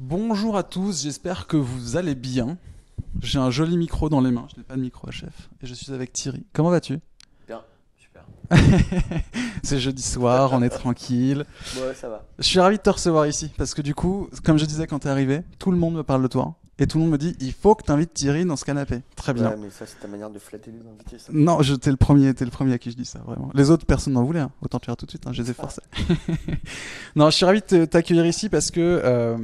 Bonjour à tous, j'espère que vous allez bien. J'ai un joli micro dans les mains, je n'ai pas de micro à chef. Et je suis avec Thierry. Comment vas-tu? Bien, super. C'est jeudi soir, on est tranquille. Ouais, ça va. Je suis ravi de te recevoir ici parce que du coup, comme je disais quand t'es arrivé, tout le monde me parle de toi. Et tout le monde me dit, il faut que t'invites Thierry dans ce canapé. Très bien. Ouais, mais ça, c'est ta manière de flatter les invités, ça. Non, t'es le premier à qui je dis ça, vraiment. Les autres, personne n'en voulait, hein. Autant te faire tout de suite, hein, je les ai forcés. Non, je suis ravi de t'accueillir ici parce que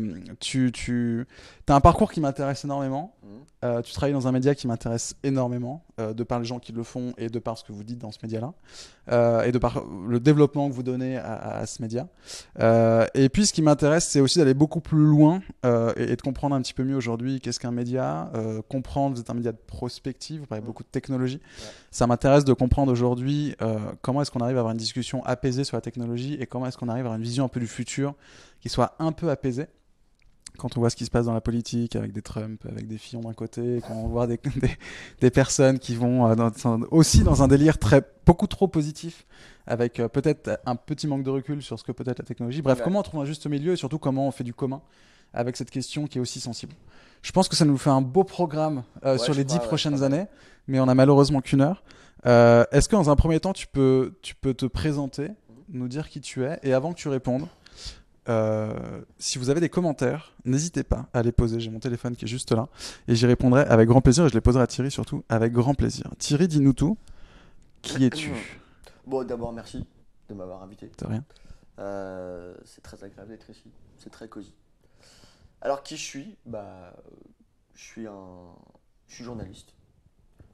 tu as un parcours qui m'intéresse énormément. Mhm. Tu travailles dans un média qui m'intéresse énormément, de par les gens qui le font et de par ce que vous dites dans ce média-là, et de par le développement que vous donnez à ce média. Et puis, ce qui m'intéresse, c'est aussi d'aller beaucoup plus loin et de comprendre un petit peu mieux aujourd'hui qu'est-ce qu'un média, comprendre, vous êtes un média de prospective, vous parlez Mhm. beaucoup de technologie. Ouais. Ça m'intéresse de comprendre aujourd'hui comment est-ce qu'on arrive à avoir une discussion apaisée sur la technologie et comment est-ce qu'on arrive à avoir une vision un peu du futur qui soit un peu apaisée. Quand on voit ce qui se passe dans la politique avec des Trump, avec des Fillon d'un côté, quand on voit des personnes qui vont aussi dans un délire beaucoup trop positif, avec peut-être un petit manque de recul sur ce que peut être la technologie. Bref, Ouais. comment on trouve un juste milieu et surtout comment on fait du commun avec cette question qui est aussi sensible. Je pense que ça nous fait un beau programme Ouais, sur je les 10 crois, ouais, pas prochaines mal. années, mais on a malheureusement qu'une heure. Est-ce que dans un premier temps, tu peux te présenter, Mhm. nous dire qui tu es, et avant que tu répondes, si vous avez des commentaires, n'hésitez pas à les poser. J'ai mon téléphone qui est juste là et j'y répondrai avec grand plaisir et je les poserai à Thierry surtout avec grand plaisir. Thierry, dis-nous tout. Qui es-tu? Bon, d'abord, merci de m'avoir invité. De rien. C'est très agréable d'être ici. C'est très cosy. Alors, qui je suis? Je suis je suis journaliste.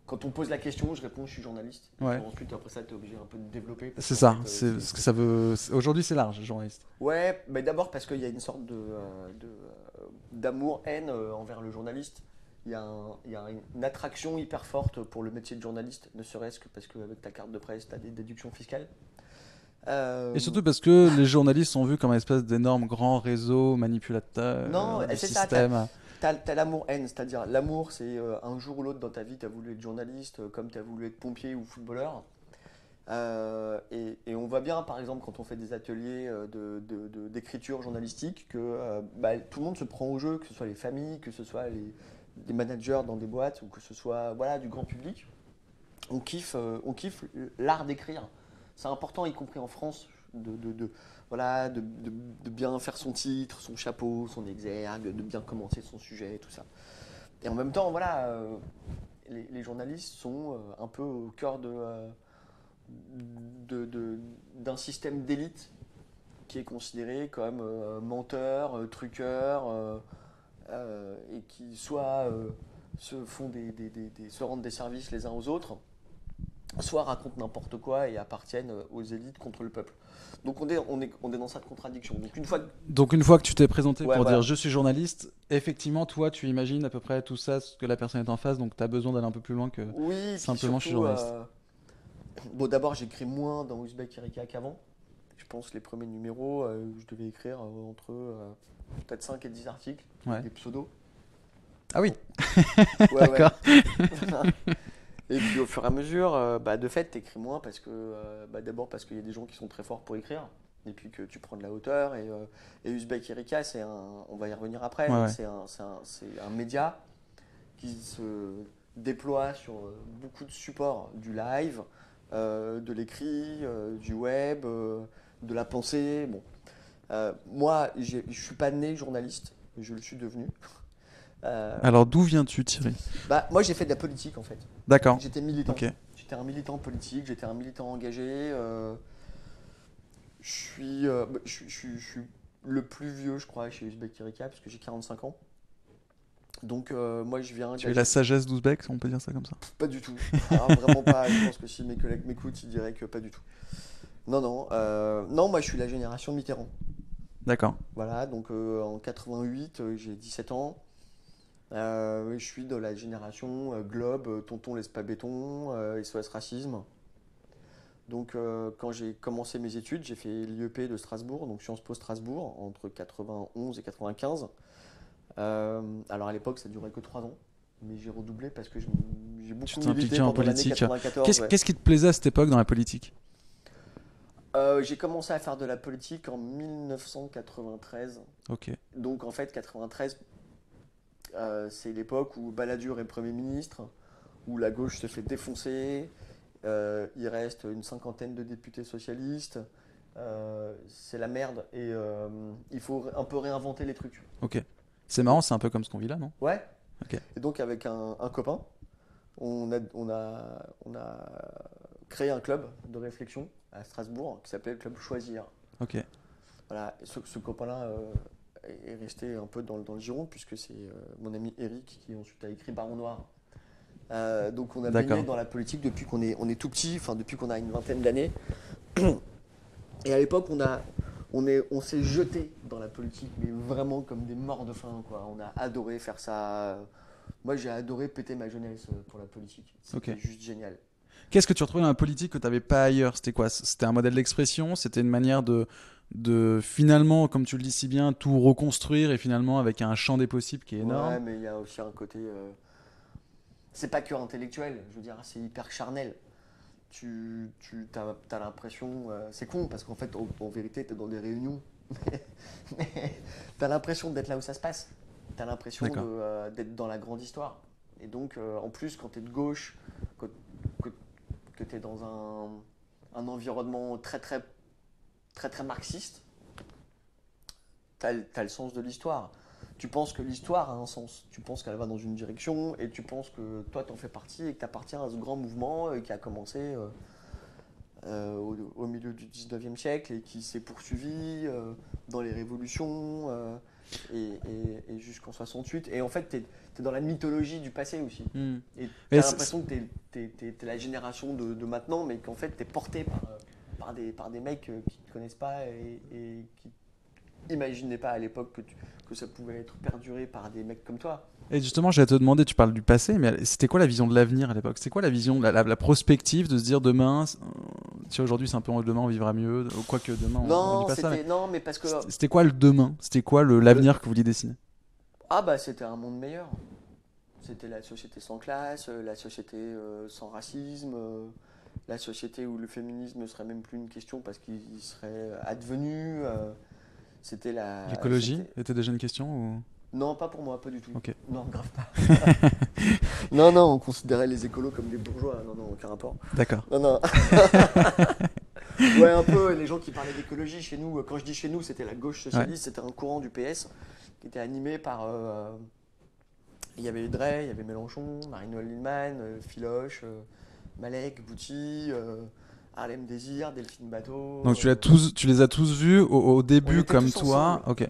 Quand on pose la question, je réponds, je suis journaliste. Et puis Ouais. ensuite, après ça, tu es obligé un peu de développer parce C'est qu'en ça. fait, C'est ce que ça veut. Aujourd'hui, c'est large, journaliste. Ouais, mais d'abord parce qu'il y a une sorte d'amour-haine envers le journaliste. Il y a une attraction hyper forte pour le métier de journaliste, ne serait-ce que parce qu'avec ta carte de presse, tu as des déductions fiscales. Et Euh, surtout parce que les journalistes sont vus comme un espèce d'énorme grand réseau non, manipulateur et du c'est ça, tu système. as, l'amour-haine, c'est-à-dire l'amour, c'est un jour ou l'autre dans ta vie, tu as voulu être journaliste, comme tu as voulu être pompier ou footballeur. Et on voit bien, par exemple, quand on fait des ateliers d'écriture journalistique, que tout le monde se prend au jeu, que ce soit les familles, que ce soit les managers dans des boîtes, ou que ce soit voilà, du grand public. On kiffe l'art d'écrire. C'est important, y compris en France, voilà, de bien faire son titre, son chapeau, son exergue, de bien commencer son sujet, tout ça. Et en même temps, voilà, les journalistes sont un peu au cœur d'un système d'élite qui est considéré comme menteur, truqueur, et qui soit se rendent des services les uns aux autres, soit racontent n'importe quoi et appartiennent aux élites contre le peuple. Donc on est dans cette contradiction. Donc une fois que... Donc une fois que tu t'es présenté Ouais, pour dire voilà. je suis journaliste, effectivement toi tu imagines à peu près tout ça, ce que la personne est en face, donc tu as besoin d'aller un peu plus loin que Oui, puis simplement je suis surtout, journaliste. bon d'abord j'écris moins dans Uzbek Erika qu'avant. Je pense que les premiers numéros, je devais écrire entre peut-être 5 et 10 articles avec Ouais. des pseudos. Ah oui, Ouais, ouais. d'accord. Et puis au fur et à mesure, de fait, t'écris moins parce que, d'abord parce qu'il y a des gens qui sont très forts pour écrire, et puis que tu prends de la hauteur. Et Uzbek Erika, on va y revenir après, Ouais, mais ouais. c'est un média qui se déploie sur beaucoup de supports, du live, de l'écrit, du web, de la pensée. Bon, moi, je suis pas né journaliste, je le suis devenu. Euh, Alors d'où viens-tu Thierry? Moi, j'ai fait de la politique en fait. D'accord. J'étais militant. Ok. J'étais un militant politique, j'étais un militant engagé. Je suis le plus vieux, je crois, chez Uzbek Erika, parce que j'ai 45 ans. Donc, moi, je viens Tu es la d'agir. sagesse d'Ouzbek, on peut dire ça comme ça. Pas du tout. Ah, vraiment pas. Je pense que si mes collègues m'écoutent, ils diraient que pas du tout. Non, non. Non, moi, je suis la génération Mitterrand. D'accord. Voilà, donc en 88, j'ai 17 ans. Je suis de la génération Globe, Tonton laisse pas béton, SOS Racisme. Donc, quand j'ai commencé mes études, j'ai fait l'IEP de Strasbourg, donc Sciences Po Strasbourg, entre 91 et 95. Alors, à l'époque, ça durait que 3 ans, mais j'ai redoublé parce que j'ai Tu beaucoup t'es milité impliqué en pendant l'année politique. 94. Ouais. Qu'est-ce qui te plaisait à cette époque dans la politique? J'ai commencé à faire de la politique en 1993. Ok. Donc en fait, 93, c'est l'époque où Balladur est Premier ministre, où la gauche se fait défoncer, il reste une cinquantaine de députés socialistes, c'est la merde et il faut un peu réinventer les trucs. Ok. C'est marrant, c'est un peu comme ce qu'on vit là, non? Ouais. Ok. Et donc avec un copain, on a créé un club de réflexion à Strasbourg qui s'appelait le Club Choisir. Ok. Voilà, et ce copain-là est resté un peu dans le giron puisque c'est mon ami Eric qui ensuite a écrit Baron Noir. Donc on a D'accord. baigné dans la politique depuis qu'on est tout petit, enfin depuis qu'on a une vingtaine d'années. Et à l'époque, on s'est jeté dans la politique, mais vraiment comme des morts de faim, quoi. On a adoré faire ça. Moi, j'ai adoré péter ma jeunesse pour la politique. C'était Ok. juste génial. Qu'est-ce que tu retrouvais dans la politique que tu n'avais pas ailleurs? C'était quoi? C'était un modèle d'expression? C'était une manière de finalement, comme tu le dis si bien, tout reconstruire et finalement avec un champ des possibles qui est Ouais, énorme? mais il y a aussi un côté. C'est pas que intellectuel, je veux dire, c'est hyper charnel. T'as l'impression. C'est con, parce qu'en fait, en vérité, t'es dans des réunions. Mais t'as l'impression d'être là où ça se passe. T'as l'impression D'accord. d'être dans la grande histoire. Et donc, en plus, quand t'es de gauche, que, que t'es dans un environnement très, très, très, très marxiste, t'as le sens de l'histoire. Tu penses que l'histoire a un sens, tu penses qu'elle va dans une direction et tu penses que toi t'en fais partie et que tu appartiens à ce grand mouvement qui a commencé au milieu du 19e siècle et qui s'est poursuivi dans les révolutions et jusqu'en 68. Et en fait, tu es dans la mythologie du passé aussi. Hmm. Et tu Et as l'impression que tu es la génération de maintenant, mais qu'en fait tu es porté par des mecs qui ne te connaissent pas et qui n'imaginaient pas à l'époque que ça pouvait être perduré par des mecs comme toi. Et justement, j'allais te demander, tu parles du passé, mais c'était quoi la vision de l'avenir à l'époque? C'était quoi la vision, la prospective de se dire demain, tu sais, aujourd'hui c'est un peu demain on vivra mieux, ou quoique demain on dit pas ça, mais Non, mais parce que c'était quoi le demain? C'était quoi l'avenir que vous vouliez dessiner? ah bah c'était un monde meilleur. C'était la société sans classe, la société sans racisme, la société où le féminisme ne serait même plus une question parce qu'il serait advenu. C'était L'écologie était déjà une question ou... Non, pas pour moi, pas du tout. Ok. Non, grave pas. Non, non, on considérait les écolos comme des bourgeois. Non, non, aucun rapport. D'accord. Non, non. Ouais, un peu, les gens qui parlaient d'écologie chez nous, quand je dis chez nous, c'était la gauche socialiste, c'était un courant du PS qui était animé par. Il y avait Drey, il y avait Mélenchon, Marie-Noëlle Lienemann, Filoche, Malek, Bouty, Harlem Désir, Delphine Bateau. Donc tu les as tous vus au On début était comme tous toi. ensemble. Ok.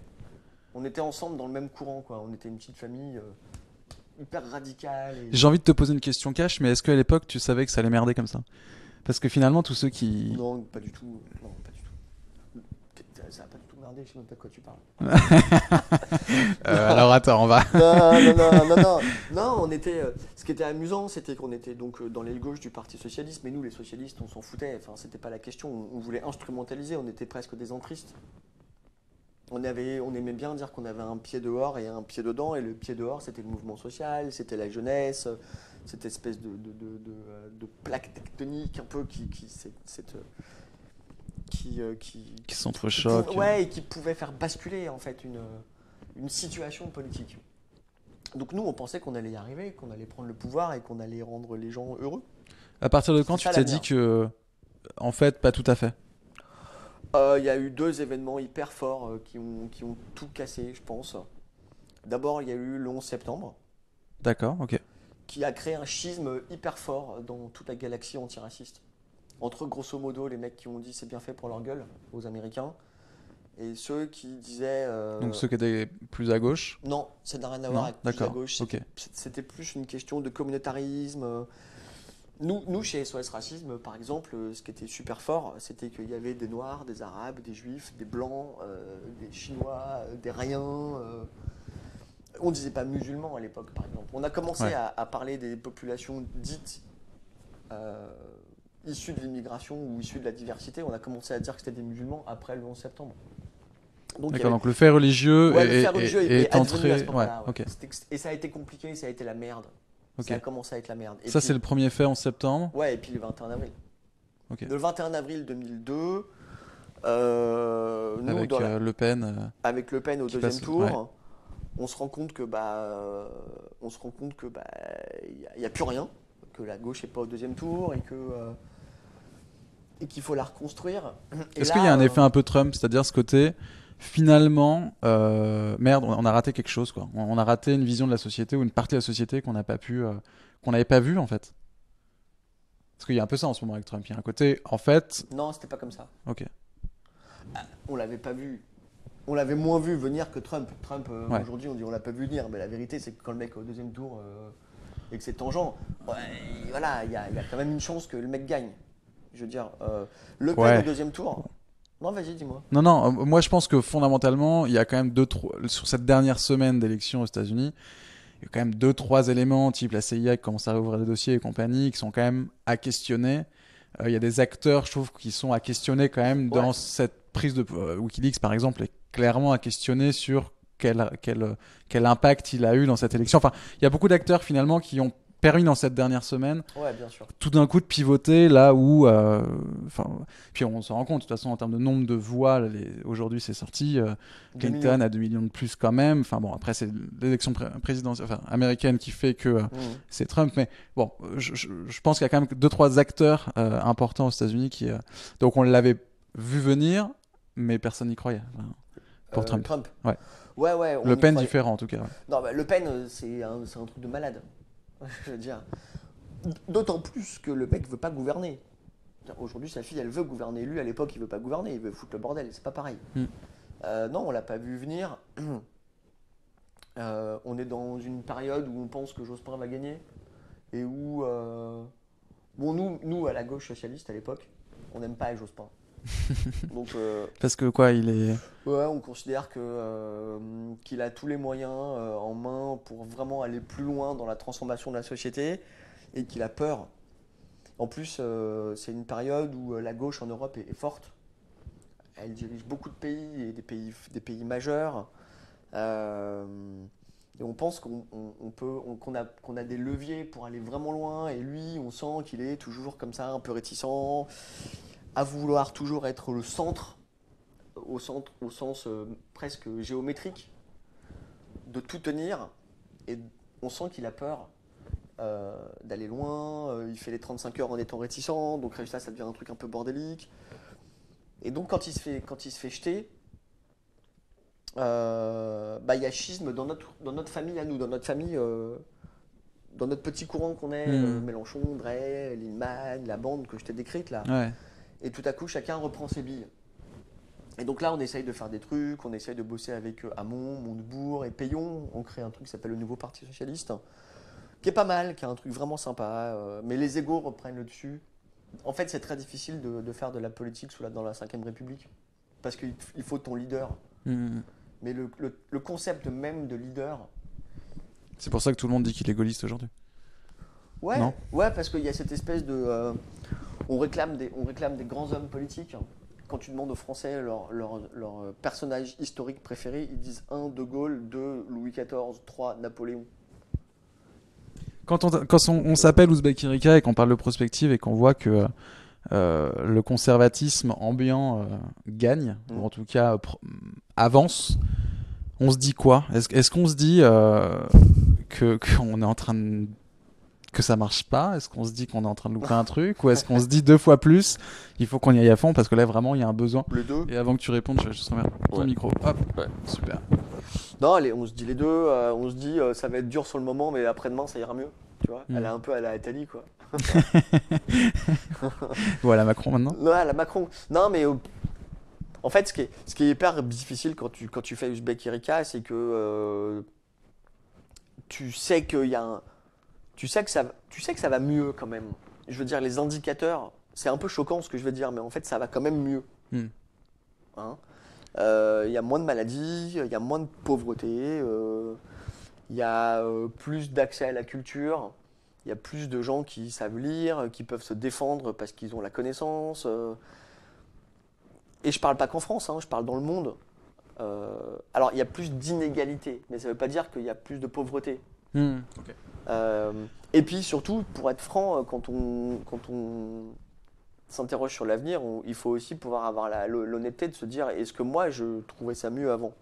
On était ensemble dans le même courant, quoi. On était une petite famille hyper radicale. J'ai envie de te poser une question cash, mais est-ce qu'à l'époque tu savais que ça allait merder comme ça? Parce que finalement tous ceux qui... Non, pas du tout. Non, pas du tout. Ça a pas du tout merdé, je sais même pas de quoi tu parles. Alors attends, on va... Non, non, non, non, non. Non, on était. Ce qui était amusant, c'était qu'on était donc dans l'aile gauche du Parti socialiste, mais nous, les socialistes, on s'en foutait. Enfin, c'était pas la question. On voulait instrumentaliser. On était presque des entristes. On aimait bien dire qu'on avait un pied dehors et un pied dedans. Et le pied dehors, c'était le mouvement social, c'était la jeunesse, cette espèce de plaque tectonique un peu qui s'entrechoquent. ouais, et qui pouvait faire basculer en fait une situation politique. Donc nous, on pensait qu'on allait y arriver, qu'on allait prendre le pouvoir et qu'on allait rendre les gens heureux. À partir de quand C'est tu ça t'es l'avenir. dit que... En fait, pas tout à fait. Il y a eu deux événements hyper forts qui ont tout cassé, je pense. D'abord, il y a eu le 11 septembre, D'accord, ok. qui a créé un schisme hyper fort dans toute la galaxie antiraciste. Entre grosso modo les mecs qui ont dit c'est bien fait pour leur gueule aux Américains et ceux qui disaient Donc ceux qui étaient plus à gauche. non, ça n'a rien à voir Non, avec plus à d'accord, gauche, ok. c'était plus une question de communautarisme. Nous, chez SOS Racisme, par exemple, ce qui était super fort, c'était qu'il y avait des Noirs, des Arabes, des Juifs, des Blancs, des Chinois, des Riens. On disait pas musulmans à l'époque, par exemple. On a commencé Ouais. à parler des populations dites euh, issues de l'immigration ou issues de la diversité. On a commencé à dire que c'était des musulmans après le 11 septembre. Donc, il y D'accord, avait- donc le fait religieux Ouais, le est, fait religieux est est advenu à ce entré... Ouais, moment-là. Ouais. ok. Et ça a été compliqué, ça a été la merde. Ok. Ça a commencé à être la merde. Et Ça, puis- c'est le premier fait en septembre. Ouais, et puis le 21 avril. Ok. Le 21 avril 2002, Nous, avec Le Pen avec Le Pen au qui deuxième passe. Ouais. tour, on se rend compte que il y a plus rien, que la gauche n'est pas au deuxième tour et qu'il faut la reconstruire. Et Est-ce qu'il y a là, un effet un peu Trump, c'est-à-dire ce côté finalement, merde, on a raté quelque chose, quoi. On a raté une vision de la société ou une partie de la société qu'on n'a pas pu, qu'on n'avait pas vue en fait. Parce qu'il y a un peu ça en ce moment avec Trump. Il y a un côté, en fait, non, c'était pas comme ça. ok, On l'avait pas vu. On l'avait moins vu venir que Trump. Trump, ouais, aujourd'hui, on dit on l'a pas vu venir, mais la vérité, c'est que quand le mec est au deuxième tour et que c'est tangent, ouais, voilà, il y a quand même une chance que le mec gagne. Je veux dire, Le Pen au ouais. deuxième tour. Non, vas-y, dis-moi. Non, non, moi je pense que fondamentalement, il y a quand même deux, trois, sur cette dernière semaine d'élection aux États-Unis, il y a quand même deux, trois éléments, type la CIA qui commence à réouvrir des dossiers et compagnie, qui sont quand même à questionner. Il y a des acteurs, je trouve, qui sont à questionner quand même Ouais. dans cette prise de Wikileaks, par exemple, est clairement à questionner sur quel impact il a eu dans cette élection. Enfin, il y a beaucoup d'acteurs finalement qui ont permis dans cette dernière semaine Ouais, bien sûr. tout d'un coup de pivoter là où, enfin, puis on se rend compte de toute façon en termes de nombre de voix, aujourd'hui c'est sorti, 2 Clinton millions. a 2 millions de plus quand même. Enfin bon, après c'est l'élection présidentielle, enfin, américaine qui fait que Mhm. c'est Trump, mais bon, je pense qu'il y a quand même deux trois acteurs importants aux États-Unis qui, donc on l'avait vu venir, mais personne n'y croyait. Enfin, pour Trump. Trump. Ouais. Ouais, ouais, on Le y Pen croyait. différent en tout cas. Ouais. Non, bah, Le Pen, c'est un truc de malade. Je veux dire. D'autant plus que le mec veut pas gouverner. Aujourd'hui, sa fille, elle veut gouverner. Lui, à l'époque, il veut pas gouverner, il veut foutre le bordel. C'est pas pareil. Mm. Non, on l'a pas vu venir. On est dans une période où on pense que Jospin va gagner et où, bon, nous, à la gauche socialiste à l'époque, on n'aime pas Jospin. Donc, Parce que quoi, il est. ouais, on considère qu'il a tous les moyens en main pour vraiment aller plus loin dans la transformation de la société et qu'il a peur. En plus, c'est une période où la gauche en Europe est forte. Elle dirige beaucoup de pays et des pays majeurs. Euh, et on pense qu'on a des leviers pour aller vraiment loin. Et lui, on sent qu'il est toujours comme ça, un peu réticent, à vouloir toujours être le centre, au sens presque géométrique, de tout tenir. Et on sent qu'il a peur d'aller loin. Il fait les 35 heures en étant réticent. Donc, résultat, ça devient un truc un peu bordélique. Et donc, quand il se fait jeter, il y a schisme dans notre famille à nous, dans notre famille, dans notre petit courant qu'on est, Mm. Mélenchon, Drey, Lindemann, la bande que je t'ai décrite là. Ouais. Et tout à coup, chacun reprend ses billes. Et donc là, on essaye de faire des trucs, on essaye de bosser avec Hamon, Montebourg et Payon. On crée un truc qui s'appelle le Nouveau Parti Socialiste, qui est pas mal, qui est un truc vraiment sympa. Mais les égos reprennent le dessus. En fait, c'est très difficile de faire de la politique dans la 5ème République. Parce qu'il faut ton leader. Mm. Mais le concept même de leader, C'est pour ça que tout le monde dit qu'il est gaulliste aujourd'hui. ouais, Non. ouais, parce qu'il y a cette espèce de, on réclame des grands hommes politiques. Quand tu demandes aux Français leur personnage historique préféré, ils disent 1 De Gaulle, 2 Louis XIV, 3 Napoléon. Quand on s'appelle Ouzbek Erika et qu'on parle de prospective et qu'on voit que le conservatisme ambiant gagne, ou en tout cas avance, on se dit quoi? Est-ce qu'on se dit qu'on est en train de que ça marche pas? Est-ce qu'on se dit qu'on est en train de louper un truc? Ou est-ce qu'on se dit deux fois plus, il faut qu'on y aille à fond parce que là vraiment il y a un besoin? Les deux. Et avant que tu répondes, je juste remettre ton Ouais. micro. Hop, Ouais. super. Non, allez, on se dit les deux. On se dit ça va être dur sur le moment, mais après-demain ça ira mieux. Tu vois, elle est un peu à la Attali, quoi. Voilà Macron maintenant. Ouais, la Macron. Non, mais en fait, ce qui est hyper difficile quand tu fais Uzbek Erika, c'est que tu sais qu'il y a tu sais que ça va mieux quand même. Je veux dire, les indicateurs, c'est un peu choquant ce que je veux dire, mais en fait, ça va quand même mieux. Hmm. Hein. Il y a moins de maladies, il y a moins de pauvreté, il y a plus d'accès à la culture, il y a plus de gens qui savent lire, qui peuvent se défendre parce qu'ils ont la connaissance. Et je parle pas qu'en France, hein, je parle dans le monde. Alors, il y a plus d'inégalités, mais ça ne veut pas dire qu'il y a plus de pauvreté. Ok. Et puis surtout, pour être franc, quand on s'interroge sur l'avenir, il faut aussi pouvoir avoir l'honnêteté de se dire est-ce que moi je trouvais ça mieux avant?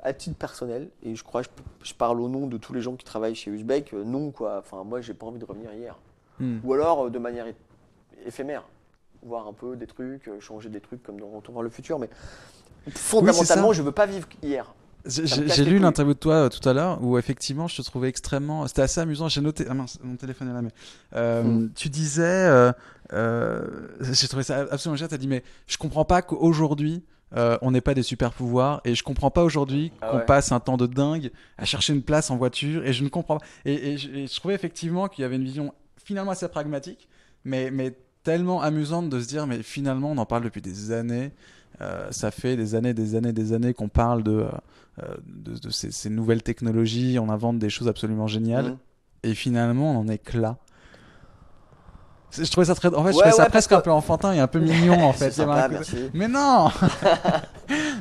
À titre personnel, et je crois que je parle au nom de tous les gens qui travaillent chez Uzbek, non quoi. Enfin, moi j'ai pas envie de revenir hier. Hmm. Ou alors de manière éphémère, voir un peu des trucs, changer des trucs comme dans Retour vers le futur, mais Oui, c'est fondamentalement ça. je veux pas vivre hier. Ça me casse J'ai les lu une couilles. interview de toi tout à l'heure où effectivement je te trouvais extrêmement. C'était assez amusant. J'ai noté. Ah mince, mon téléphone est là. Mais Hmm. tu disais. J'ai trouvé ça absolument génial. T'as dit mais je comprends pas qu'aujourd'hui on n'ait pas des super pouvoirs et je comprends pas aujourd'hui Ah qu'on ouais. passe un temps de dingue à chercher une place en voiture et je ne comprends pas. Et je trouvais effectivement qu'il y avait une vision finalement assez pragmatique, mais tellement amusante de se dire mais finalement on en parle depuis des années. Ça fait des années qu'on parle de ces nouvelles technologies, on invente des choses absolument géniales, Hmm. et finalement, on en est que là. Je trouvais ça très, en fait, je trouvais Ouais, ça ouais, parce presque que un peu enfantin et un peu mignon, en c'est fait. Il y avait un sympa, côté... merci. Mais non,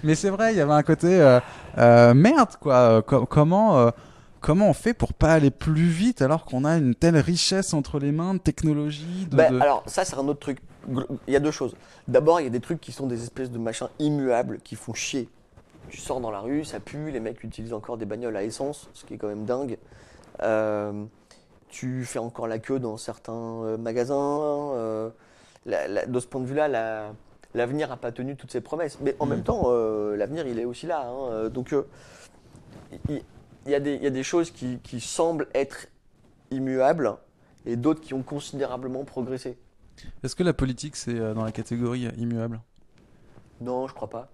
mais c'est vrai, il y avait un côté merde, quoi. Comment on fait pour pas aller plus vite alors qu'on a une telle richesse entre les mains de technologie, Ben, alors, ça, c'est un autre truc. Il y a deux choses. D'abord, il y a des trucs qui sont des espèces de machins immuables qui font chier. Tu sors dans la rue, ça pue, les mecs utilisent encore des bagnoles à essence, ce qui est quand même dingue. Euh, Tu fais encore la queue dans certains magasins. De ce point de vue-là, l'avenir n'a pas tenu toutes ses promesses. Mais en même Hmm. temps, l'avenir, il est aussi là, hein. Donc, il il y a des choses qui semblent être immuables et d'autres qui ont considérablement progressé. Est-ce que la politique, c'est dans la catégorie immuable? Non, je crois pas.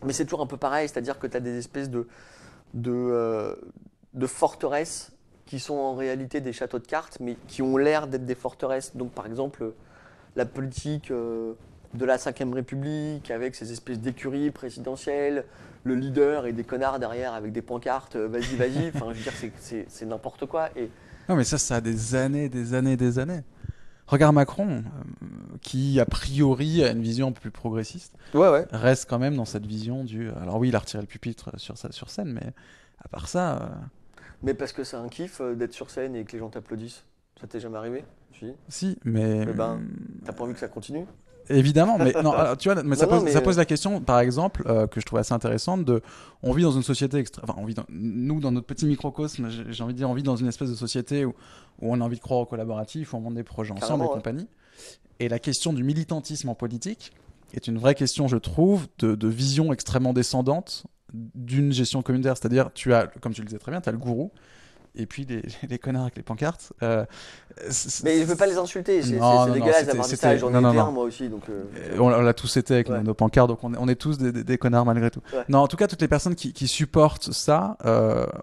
Mais c'est toujours un peu pareil, c'est-à-dire que tu as des espèces de, euh, de forteresses qui sont en réalité des châteaux de cartes, mais qui ont l'air d'être des forteresses. Donc par exemple, la politique de la Ve République, avec ces espèces d'écuries présidentielles, le leader et des connards derrière avec des pancartes, vas-y, vas-y, enfin je veux dire, c'est n'importe quoi. Et Non, mais ça a des années, des années, des années. Regarde Macron, qui a priori a une vision un peu plus progressiste, ouais, ouais. reste quand même dans cette vision du. Alors oui, il a retiré le pupitre sur scène, mais à part ça, Mais parce que c'est un kiff d'être sur scène et que les gens t'applaudissent. Ça t'est jamais arrivé? Si. si, mais Eh ben, t'as pas envie que ça continue? évidemment, mais non, alors, tu vois, mais Non, non, mais ça pose la question, par exemple, que je trouve assez intéressante de, on vit dans une société enfin, nous dans notre petit microcosme, j'ai envie de dire, on vit dans une espèce de société où on a envie de croire au collaboratif, où on monte des projets ensemble et carrément, ouais. compagnie. Et la question du militantisme en politique est une vraie question, je trouve, de vision extrêmement descendante d'une gestion communautaire. C'est-à-dire, tu as, comme tu le disais très bien, tu as le gourou, et puis les connards avec les pancartes. Mais je veux pas les insulter, Non, c'est non, non, dégueulasse d'avoir dit ça. J'en ai Non, non, été un non. moi aussi, donc. On l'a tous été avec Ouais, nos pancartes, donc on est tous des connards malgré tout. ouais. Non, en tout cas, toutes les personnes qui supportent ça,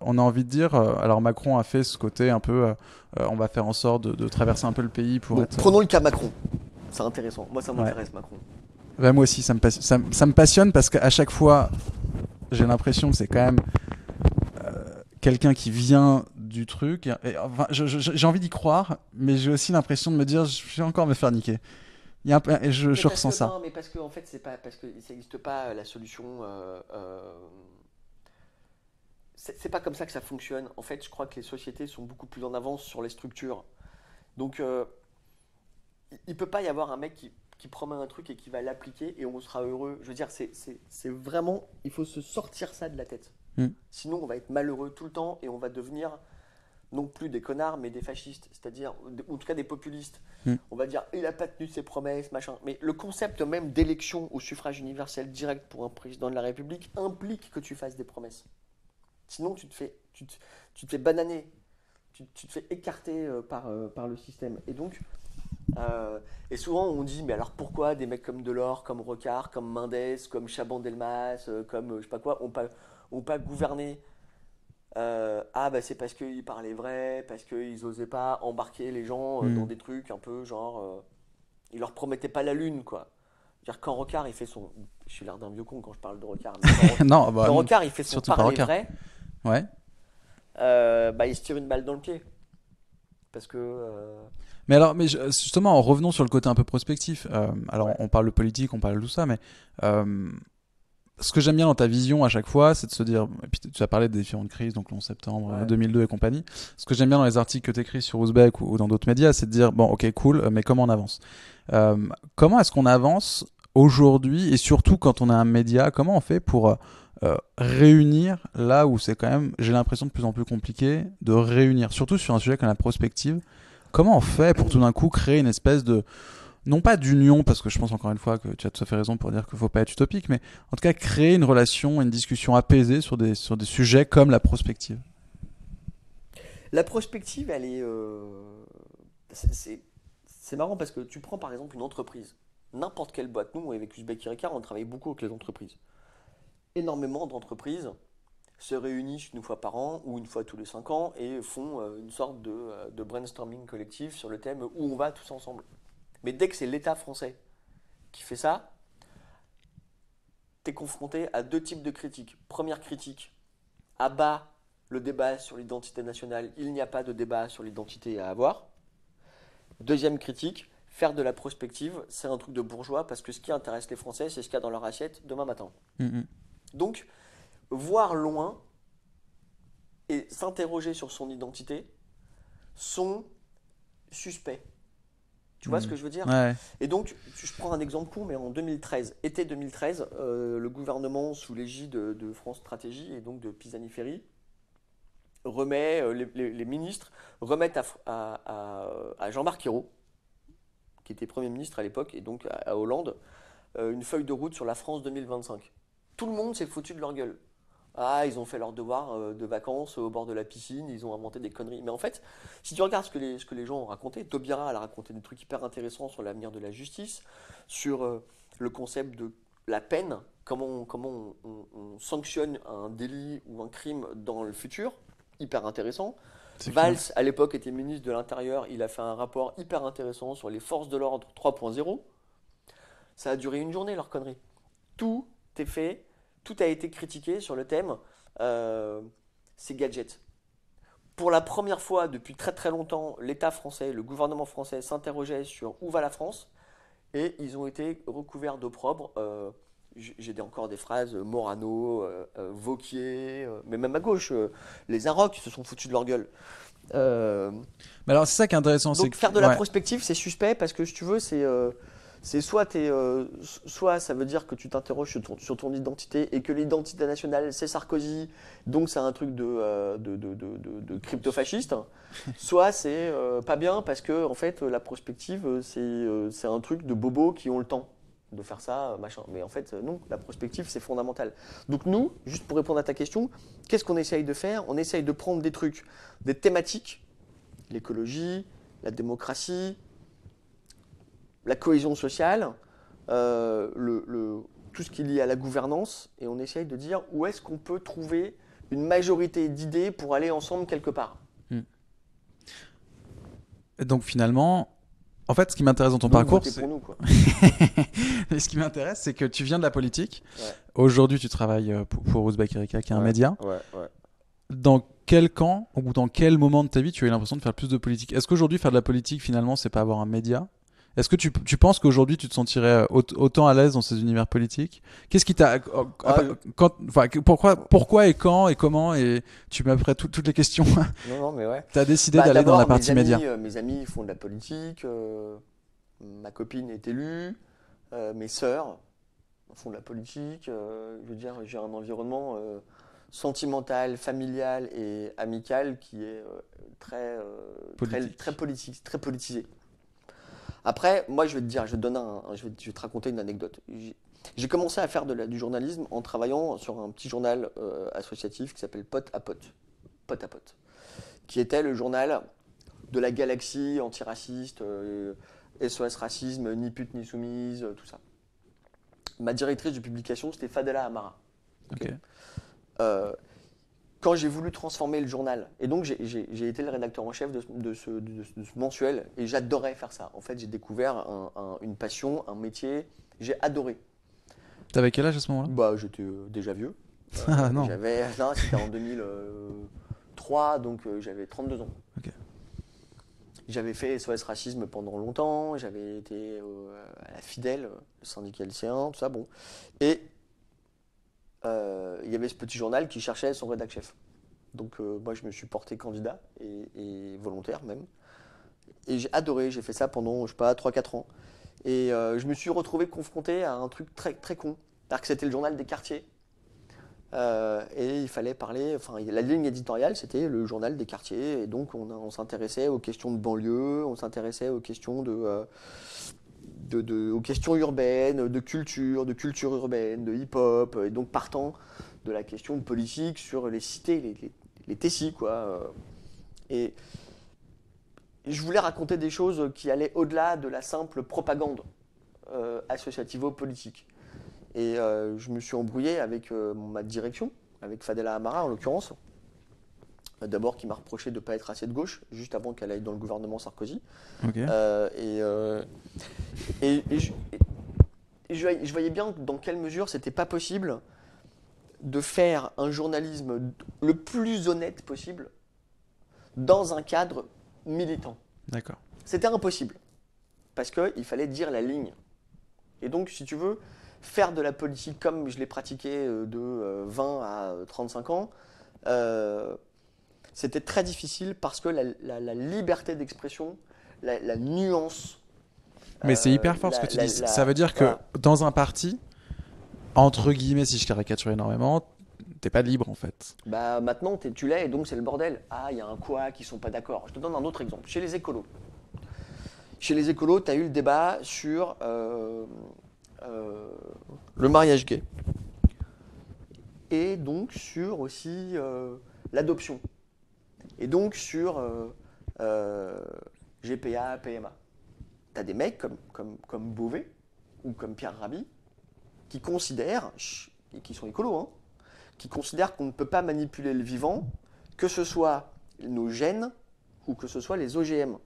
on a envie de dire. Alors Macron a fait ce côté un peu, on va faire en sorte de traverser un peu le pays pour Bon, être. prenons le cas Macron. C'est intéressant. Moi, ça Ouais. m'intéresse, Macron. Ouais, moi aussi, ça me passionne parce qu'à chaque fois, j'ai l'impression que c'est quand même quelqu'un qui vient du truc. Enfin, j'ai envie d'y croire, mais j'ai aussi l'impression de me dire, je vais encore me faire niquer. Et Mais je parce ressens que ça. non, mais parce que en fait, c'est pas parce que ça n'existe pas la solution. C'est pas comme ça que ça fonctionne. En fait, je crois que les sociétés sont beaucoup plus en avance sur les structures. Donc, il peut pas y avoir un mec qui promet un truc et qui va l'appliquer et on sera heureux. Je veux dire, c'est vraiment, il faut se sortir ça de la tête. Mm. Sinon, on va être malheureux tout le temps et on va devenir non plus des connards, mais des fascistes, c'est-à-dire, ou en tout cas des populistes. Mm. On va dire, il a pas tenu ses promesses, machin. Mais le concept même d'élection au suffrage universel direct pour un président de la République implique que tu fasses des promesses. Sinon, tu te fais bananer, tu te fais écarter par le système. Et donc, et souvent on dit, mais alors pourquoi des mecs comme Delors, comme Rocard, comme Mendes, comme Chaban-Delmas, comme je sais pas quoi, ont pas gouverné? Ah bah c'est parce qu'ils parlaient vrai, parce qu'ils osaient pas embarquer les gens dans Mm. des trucs un peu genre, ils leur promettaient pas la lune quoi. C'est-à-dire quand Rocard il fait son, je suis l'air d'un vieux con quand je parle de Rocard, mais Non, bah, quand Rocard il fait son surtout pas parler Rocard. vrai, Ouais. bah il se tire une balle dans le pied parce que Mais alors, justement, revenons sur le côté un peu prospectif. Alors, ouais. on parle de politique, on parle de tout ça, mais euh, ce que j'aime bien dans ta vision à chaque fois, c'est de se dire, et puis tu as parlé des différentes crises, donc le 11 septembre 2002 et compagnie. Ce que j'aime bien dans les articles que tu écris sur Ouzbek ou dans d'autres médias, c'est de dire, bon, ok, cool, mais comment on avance? Comment est-ce qu'on avance aujourd'hui, et surtout quand on a un média, comment on fait pour réunir là où c'est quand même, j'ai l'impression de plus en plus compliqué de réunir, surtout sur un sujet comme la prospective. Comment on fait pour tout d'un coup créer une espèce de, non pas d'union, parce que je pense encore une fois que tu as tout à fait raison pour dire qu'il ne faut pas être utopique, mais en tout cas créer une relation, une discussion apaisée sur des sujets comme la prospective. La prospective, elle est. C'est marrant parce que tu prends par exemple une entreprise, n'importe quelle boîte. Nous, avec Uzbek Erika, on travaille beaucoup avec les entreprises. Énormément d'entreprises se réunissent une fois par an ou une fois tous les 5 ans et font une sorte de brainstorming collectif sur le thème où on va tous ensemble. Mais dès que c'est l'État français qui fait ça, tu es confronté à deux types de critiques. Première critique, abat le débat sur l'identité nationale, il n'y a pas de débat sur l'identité à avoir. Deuxième critique, faire de la prospective, c'est un truc de bourgeois parce que ce qui intéresse les Français, c'est ce qu'il y a dans leur assiette demain matin. Mm-hmm. Donc, voir loin et s'interroger sur son identité sont suspects. Tu vois ce que je veux dire? Ouais. Et donc, je prends un exemple court, mais en 2013, été 2013, le gouvernement, sous l'égide de France Stratégie et donc de Pisani-Ferry, remet, les ministres remettent à Jean-Marc Ayrault, qui était Premier ministre à l'époque, et donc à Hollande, une feuille de route sur la France 2025. Tout le monde s'est foutu de leur gueule. Ah, ils ont fait leur devoir de vacances au bord de la piscine, ils ont inventé des conneries. Mais en fait, si tu regardes ce que les gens ont raconté, Taubira elle a raconté des trucs hyper intéressants sur l'avenir de la justice, sur le concept de la peine, comment on sanctionne un délit ou un crime dans le futur, hyper intéressant. Valls, à l'époque, était ministre de l'Intérieur, il a fait un rapport hyper intéressant sur les forces de l'ordre 3.0. Ça a duré une journée, leur connerie. Tout est fait. Tout a été critiqué sur le thème ces gadgets. Pour la première fois depuis très très longtemps, l'État français, le gouvernement français s'interrogeait sur où va la France et ils ont été recouverts d'opprobre. J'ai encore des phrases Morano, Vauquier, mais même à gauche, les Arocs se sont foutus de leur gueule. Mais alors c'est ça qui est intéressant. Donc faire de la prospective, c'est suspect parce que si tu veux, c'est soit ça veut dire que tu t'interroges sur ton identité et que l'identité nationale c'est Sarkozy, donc c'est un truc de crypto-fasciste, soit c'est pas bien parce que en fait la prospective c'est un truc de bobos qui ont le temps de faire ça, machin. Mais en fait non, la prospective c'est fondamental. Donc nous, juste pour répondre à ta question, qu'est-ce qu'on essaye de faire? On essaye de prendre des trucs, des thématiques, l'écologie, la démocratie, la cohésion sociale, tout ce qui est lié à la gouvernance, et on essaye de dire où est-ce qu'on peut trouver une majorité d'idées pour aller ensemble quelque part. Et donc finalement, en fait, ce qui m'intéresse dans ton parcours, c'est pour nous, quoi. Mais ce qui m'intéresse, c'est que tu viens de la politique. Ouais. Aujourd'hui, tu travailles pour Ouzbek Erika, qui est un média. Ouais. Dans quel camp ou dans quel moment de ta vie tu as eu l'impression de faire plus de politique? Est-ce qu'aujourd'hui, faire de la politique, finalement, c'est pas avoir un média? Est-ce que tu penses qu'aujourd'hui, tu te sentirais autant à l'aise dans ces univers politiques? Qu'est-ce qui t'a... Pourquoi et quand et comment? Et tu mets après toutes les questions. Non, mais ouais. Tu as décidé d'aller dans la partie média. Mes amis font de la politique. Ma copine est élue. Mes sœurs font de la politique. Je veux dire, j'ai un environnement sentimental, familial et amical qui est très politisé. Après, moi, je vais te dire, je vais te raconter une anecdote. J'ai commencé à faire du journalisme en travaillant sur un petit journal associatif qui s'appelle Pot à Pot, qui était le journal de la galaxie antiraciste, SOS Racisme, Ni pute ni soumise, tout ça. Ma directrice de publication, c'était Fadela Amara. Okay. Quand j'ai voulu transformer le journal, et donc j'ai été le rédacteur en chef de ce mensuel, et j'adorais faire ça. En fait, j'ai découvert une passion, un métier, j'ai adoré. T'avais quel âge à ce moment-là? Bah, j'étais déjà vieux. Non. C'était en 2003, donc j'avais 32 ans. Okay. J'avais fait SOS Racisme pendant longtemps, j'avais été à la Fidèle, le syndicat lycéen, tout ça, bon. Et il y avait ce petit journal qui cherchait son rédac chef. Donc moi je me suis porté candidat et volontaire même. Et j'ai adoré, j'ai fait ça pendant, je sais pas, 3-4 ans. Et je me suis retrouvé confronté à un truc très, très con. C'est-à-dire que c'était le journal des quartiers. Et il fallait parler, enfin la ligne éditoriale c'était le journal des quartiers. Et donc on s'intéressait aux questions de banlieue, on s'intéressait aux questions aux questions urbaines, de culture urbaine, de hip-hop. Et donc partant de la question politique sur les cités, les Tessis, quoi. Et je voulais raconter des choses qui allaient au-delà de la simple propagande associativo-politique. Et je me suis embrouillé avec ma direction, avec Fadela Amara en l'occurrence. D'abord qui m'a reproché de ne pas être assez de gauche, juste avant qu'elle aille dans le gouvernement Sarkozy. Ok. Je voyais bien dans quelle mesure c'était pas possible de faire un journalisme le plus honnête possible dans un cadre militant. D'accord. C'était impossible, parce qu'il fallait dire la ligne. Et donc, si tu veux, faire de la politique comme je l'ai pratiqué de 20 à 35 ans, c'était très difficile parce que la liberté d'expression, la nuance... Mais c'est hyper fort ce que tu dis. Ça veut dire que voilà. dans un parti, entre guillemets, si je caricature énormément, t'es pas libre en fait. Bah, maintenant, tu l'es et donc c'est le bordel. Ah, il y a un quoi qui sont pas d'accord. Je te donne un autre exemple. Chez les écolos. Chez les écolos, tu as eu le débat sur le mariage gay. Et donc sur aussi l'adoption. Et donc sur GPA, PMA. Tu as des mecs comme Beauvais ou comme Pierre Rabhi qui considèrent, et qui sont écolos, hein, qui considèrent qu'on ne peut pas manipuler le vivant, que ce soit nos gènes ou que ce soit les OGM.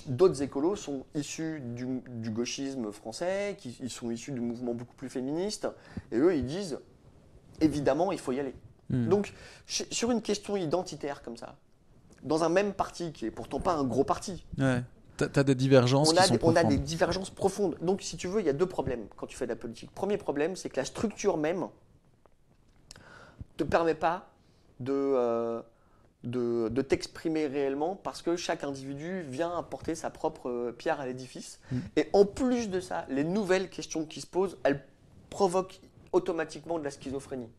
D'autres écolos sont issus du gauchisme français, ils sont issus du mouvement beaucoup plus féministe, et eux, ils disent, évidemment, il faut y aller. Donc, sur une question identitaire comme ça, dans un même parti, qui est pourtant pas un gros parti, Ouais. T'as des divergences qui sont on a profondes. des divergences profondes. Donc, si tu veux, il y a deux problèmes quand tu fais de la politique. Premier problème, c'est que la structure même te permet pas de t'exprimer réellement parce que chaque individu vient apporter sa propre pierre à l'édifice. Et en plus de ça, les nouvelles questions qui se posent, elles provoquent automatiquement de la schizophrénie.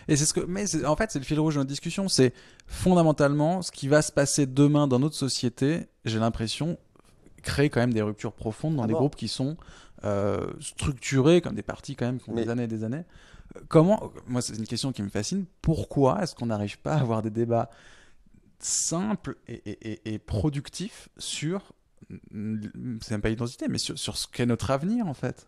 Et c'est en fait, c'est le fil rouge de notre discussion. C'est fondamentalement ce qui va se passer demain dans notre société. J'ai l'impression créer quand même des ruptures profondes dans des groupes qui sont structurés comme des partis quand même qui ont des années et des années. Moi, c'est une question qui me fascine. Pourquoi est-ce qu'on n'arrive pas à avoir des débats simples et productifs sur, c'est même pas l'identité, mais sur ce qu'est notre avenir en fait.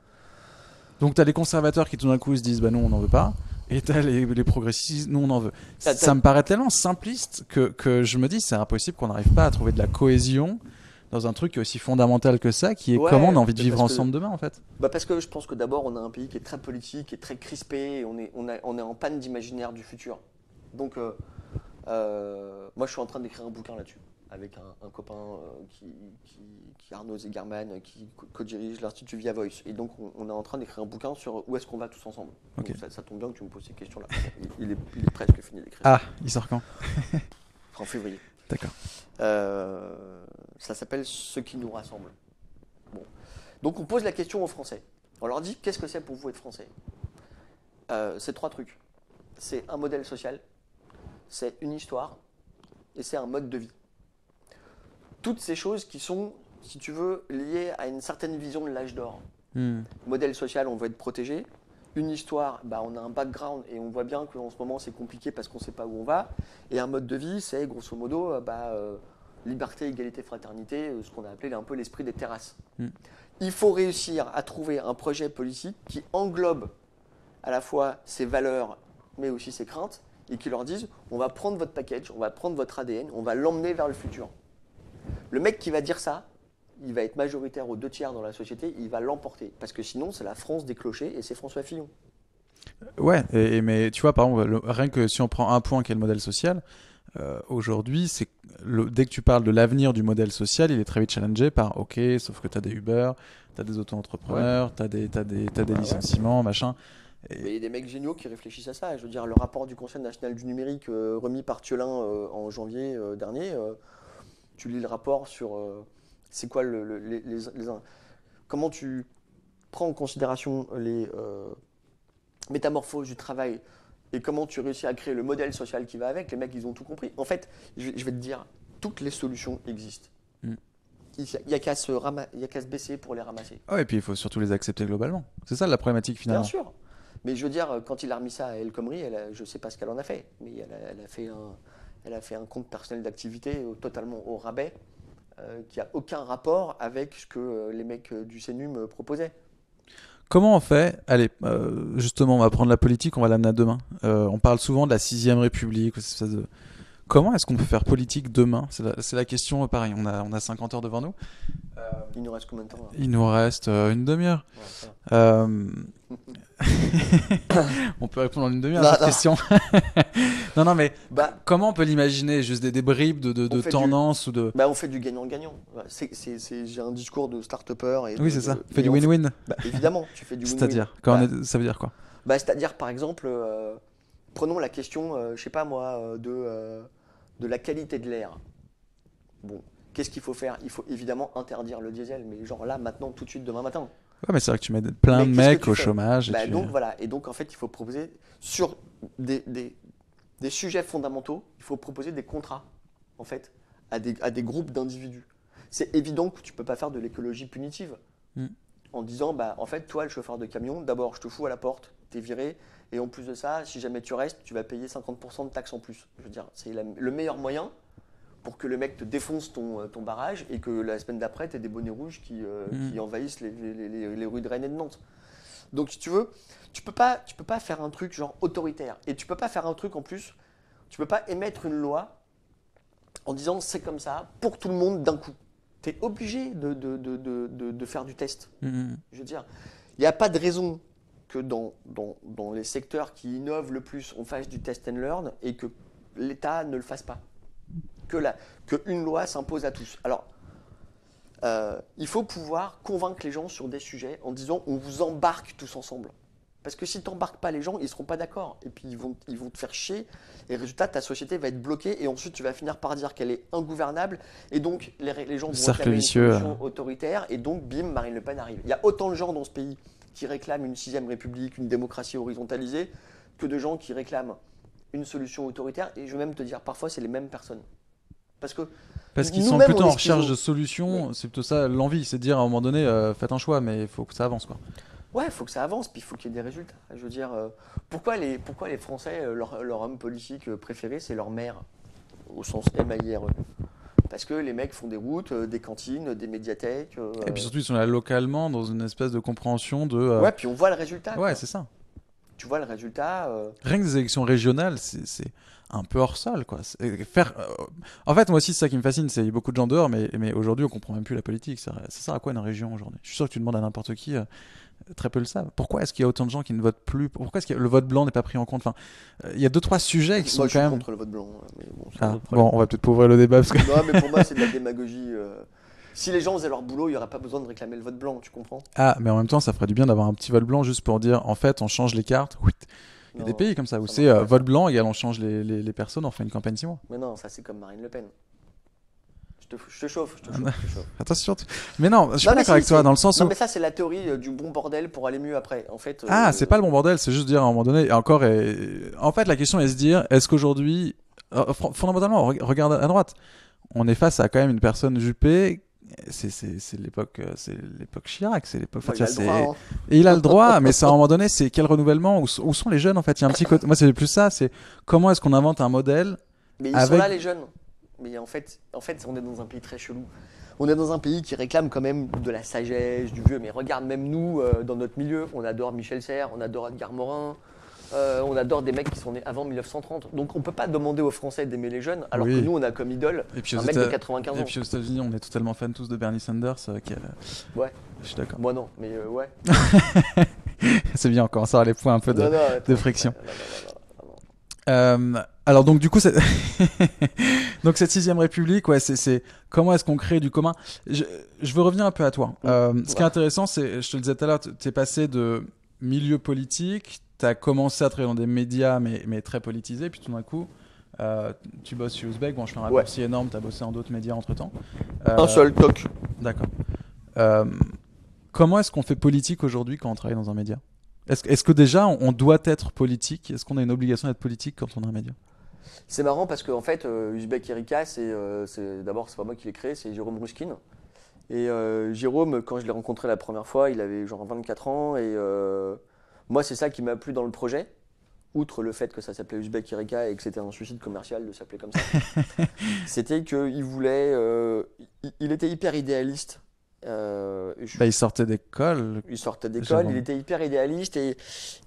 Donc tu as les conservateurs qui tout d'un coup se disent bah non on n'en veut pas, et tu as les progressistes qui disent non on en veut. Ça me paraît tellement simpliste que je me dis c'est impossible qu'on n'arrive pas à trouver de la cohésion dans un truc aussi fondamental que ça, qui est comment on a envie de vivre ensemble demain en fait. Bah parce que je pense que d'abord on a un pays qui est très politique, et très crispé, et on est en panne d'imaginaire du futur. Donc moi je suis en train d'écrire un bouquin là-dessus, avec un copain qui Arnaud Zegerman, qui co-dirige l'Institut Via Voice. Et donc on est en train d'écrire un bouquin sur où est-ce qu'on va tous ensemble. Okay. Donc ça tombe bien que tu me poses ces questions-là. Il est presque fini d'écrire. Ah, il sort quand? En février. D'accord. Ça s'appelle Ce qui nous rassemble. Bon. Donc on pose la question aux Français. On leur dit qu'est-ce que c'est pour vous être Français? C'est 3 trucs. C'est un modèle social, c'est une histoire et c'est un mode de vie. Toutes ces choses qui sont, si tu veux, liées à une certaine vision de l'âge d'or. Modèle social, on veut être protégé. Une histoire, bah, on a un background et on voit bien qu'en ce moment c'est compliqué parce qu'on ne sait pas où on va. Et un mode de vie, c'est grosso modo liberté, égalité, fraternité, ce qu'on a appelé un peu l'esprit des terrasses. Il faut réussir à trouver un projet politique qui englobe à la fois ses valeurs mais aussi ses craintes et qui leur disent on va prendre votre package, on va prendre votre ADN, on va l'emmener vers le futur. Le mec qui va dire ça, il va être majoritaire aux 2/3 dans la société, il va l'emporter. Parce que sinon, c'est la France des clochers et c'est François Fillon. Ouais, mais tu vois, par exemple, rien que si on prend un point qui est le modèle social, aujourd'hui, dès que tu parles de l'avenir du modèle social, il est très vite challengé par sauf que tu as des Uber, tu as des auto-entrepreneurs, tu as des licenciements, machin. Mais il y a des mecs géniaux qui réfléchissent à ça. Je veux dire, le rapport du Conseil national du numérique remis par Thiolin en janvier dernier, tu lis le rapport sur c'est quoi comment tu prends en considération les métamorphoses du travail et comment tu réussis à créer le modèle social qui va avec. Les mecs, ils ont tout compris. En fait, je vais te dire, toutes les solutions existent. Mm. Il n'y a qu'à se baisser pour les ramasser. Ouais, et puis il faut surtout les accepter globalement. C'est ça la problématique finalement. Bien sûr. Mais je veux dire, quand il a remis ça à El Khomri, je ne sais pas ce qu'elle en a fait, mais elle a fait un compte personnel d'activité totalement au rabais, qui n'a aucun rapport avec ce que les mecs du CNU me proposaient. Comment on fait? Allez, justement, on va prendre la politique, on va l'amener à demain. On parle souvent de la 6ème République. Comment est-ce qu'on peut faire politique demain? C'est la question, pareil, on a 50 heures devant nous. Il nous reste combien de temps là? Il nous reste une demi-heure. Ouais, On peut répondre en une demiheure à cette question. Non, mais comment on peut l'imaginer? Juste des bribes de tendance ou de... On fait du gagnant-gagnant. J'ai un discours de start-upper. Oui, c'est ça. On fait du win-win. Évidemment, tu fais du win-win. C'est-à-dire ça veut dire quoi? C'est-à-dire, par exemple, prenons la question, je sais pas moi, de la qualité de l'air. Bon, qu'est-ce qu'il faut faire? Il faut évidemment interdire le diesel, mais genre là, maintenant, tout de suite, demain matin. Ouais, mais c'est vrai que tu mets plein de mecs au chômage. Donc voilà, et donc en fait, il faut proposer sur des sujets fondamentaux, il faut proposer des contrats, en fait, à des groupes d'individus. C'est évident que tu peux pas faire de l'écologie punitive en disant, en fait, toi, le chauffeur de camion, d'abord, je te fous à la porte, t'es viré, et en plus de ça, si jamais tu restes, tu vas payer 50% de taxes en plus. Je veux dire, c'est le meilleur moyen pour que le mec te défonce ton barrage et que la semaine d'après, tu aies des bonnets rouges qui envahissent les rues de Rennes et de Nantes. Donc, si tu veux, tu peux pas faire un truc genre autoritaire. Et tu peux pas faire un truc en plus, tu peux pas émettre une loi en disant c'est comme ça pour tout le monde d'un coup. Tu es obligé de faire du test. Je veux dire, il n'y a pas de raison que dans les secteurs qui innovent le plus, on fasse du test and learn et que l'État ne le fasse pas. Qu'une loi s'impose à tous. Alors, il faut pouvoir convaincre les gens sur des sujets en disant on vous embarque tous ensemble. Parce que si tu n'embarques pas les gens, ils ne seront pas d'accord. Et puis ils vont te faire chier. Et résultat, ta société va être bloquée. Et ensuite, tu vas finir par dire qu'elle est ingouvernable. Et donc, les gens vont réclamer une solution autoritaire. Et donc, bim, Marine Le Pen arrive. Il y a autant de gens dans ce pays qui réclament une 6ème République, une démocratie horizontalisée, que de gens qui réclament une solution autoritaire. Et je vais même te dire, parfois, c'est les mêmes personnes. Parce qu'ils sont plutôt en recherche de solutions. Oui. C'est plutôt ça l'envie, c'est de dire à un moment donné, faites un choix, mais il faut que ça avance, quoi. Ouais, il faut que ça avance, puis il faut qu'il y ait des résultats. Je veux dire, pourquoi les Français, leur homme politique préféré, c'est leur maire, au sens M-A-I-R-E. Parce que les mecs font des routes, des cantines, des médiathèques. Et puis surtout, ils sont là localement, dans une espèce de compréhension de... Ouais, puis on voit le résultat. Ouais, c'est ça. Tu vois le résultat. Rien que des élections régionales, c'est un peu hors sol, quoi. En fait, moi aussi, c'est ça qui me fascine. Il y a beaucoup de gens dehors, mais aujourd'hui, on comprend même plus la politique. Ça sert à quoi une région aujourd'hui? Je suis sûr que tu demandes à n'importe qui, très peu le savent. Pourquoi est-ce qu'il y a autant de gens qui ne votent plus? Pourquoi est-ce que le vote blanc n'est pas pris en compte? Enfin, il y a 2-3 sujets qui sont quand même... Moi, je suis contre le vote blanc. Mais bon, on va peut-être pas ouvrir le débat. Parce que... Non, mais pour moi, c'est de la démagogie. Si les gens faisaient leur boulot, il n'y aurait pas besoin de réclamer le vote blanc, tu comprends? Ah, mais en même temps, ça ferait du bien d'avoir un petit vote blanc juste pour dire, en fait, on change les cartes. Oui. Il y a des pays comme ça où c'est vote blanc et on change les personnes, on fait une campagne 6 mois. Mais non, ça c'est comme Marine LePen. Je te chauffe. Attention. Mais non, je suis pas d'accord avec toi dans le sens où... Non, mais ça c'est la théorie du bon bordel pour aller mieux après. En fait, c'est pas le bon bordel, c'est juste dire à un moment donné, en fait la question est de se dire, est-ce qu'aujourd'hui, fondamentalement, on regarde à droite, on est face à quand même une personne Juppé. C'est l'époque Chirac, c'est l'époque. Et il a le droit, mais c'est à un moment donné, c'est quel renouvellement? Où sont les jeunes en fait? Il y a un petit côté. Moi, c'est plus ça. C'est comment est-ce qu'on invente un modèle? Mais ils sont là les jeunes. Mais en fait, on est dans un pays très chelou. On est dans un pays qui réclame quand même de la sagesse, du vieux. Mais regarde, même nous, dans notre milieu, on adore Michel Serres, on adore Edgar Morin. On adore des mecs qui sont nés avant 1930. Donc on peut pas demander aux Français d'aimer les jeunes, alors que nous on a comme idole un mec de 95 ans. Et puis aux États-Unis, on est totalement fans tous de Bernie Sanders. Ouais. Je suis d'accord. Moi non, mais ouais. C'est bien, encore ça les points un peu de friction. Non. Alors donc du coup, donc cette 6ème République, ouais, c'est comment est-ce qu'on crée du commun? Je veux revenir un peu à toi. Ce qui est intéressant, c'est, je te le disais tout à l'heure, tu es passé de milieu politique, as commencé à travailler dans des médias, mais très politisés, puis tout d'un coup, tu bosses chez Uzbek. Bon, je fais un raccourci énorme, tu as bossé dans d'autres médias entre-temps. Un seul, toc. D'accord. Comment est-ce qu'on fait politique aujourd'hui quand on travaille dans un média? Est-ce que déjà, on doit être politique? Est-ce qu'on a une obligation d'être politique quand on a un média? C'est marrant parce qu'en fait, Uzbek Erika, d'abord, c'est pas moi qui l'ai créé, c'est Jérôme Ruskine. Et Jérôme, quand je l'ai rencontré la première fois, il avait genre 24 ans. Et moi, c'est ça qui m'a plu dans le projet. Outre le fait que ça s'appelait Uzbek Erika et que c'était un suicide commercial de s'appeler comme ça. C'était qu'il voulait. Il était hyper idéaliste. Il sortait d'école. Il était hyper idéaliste et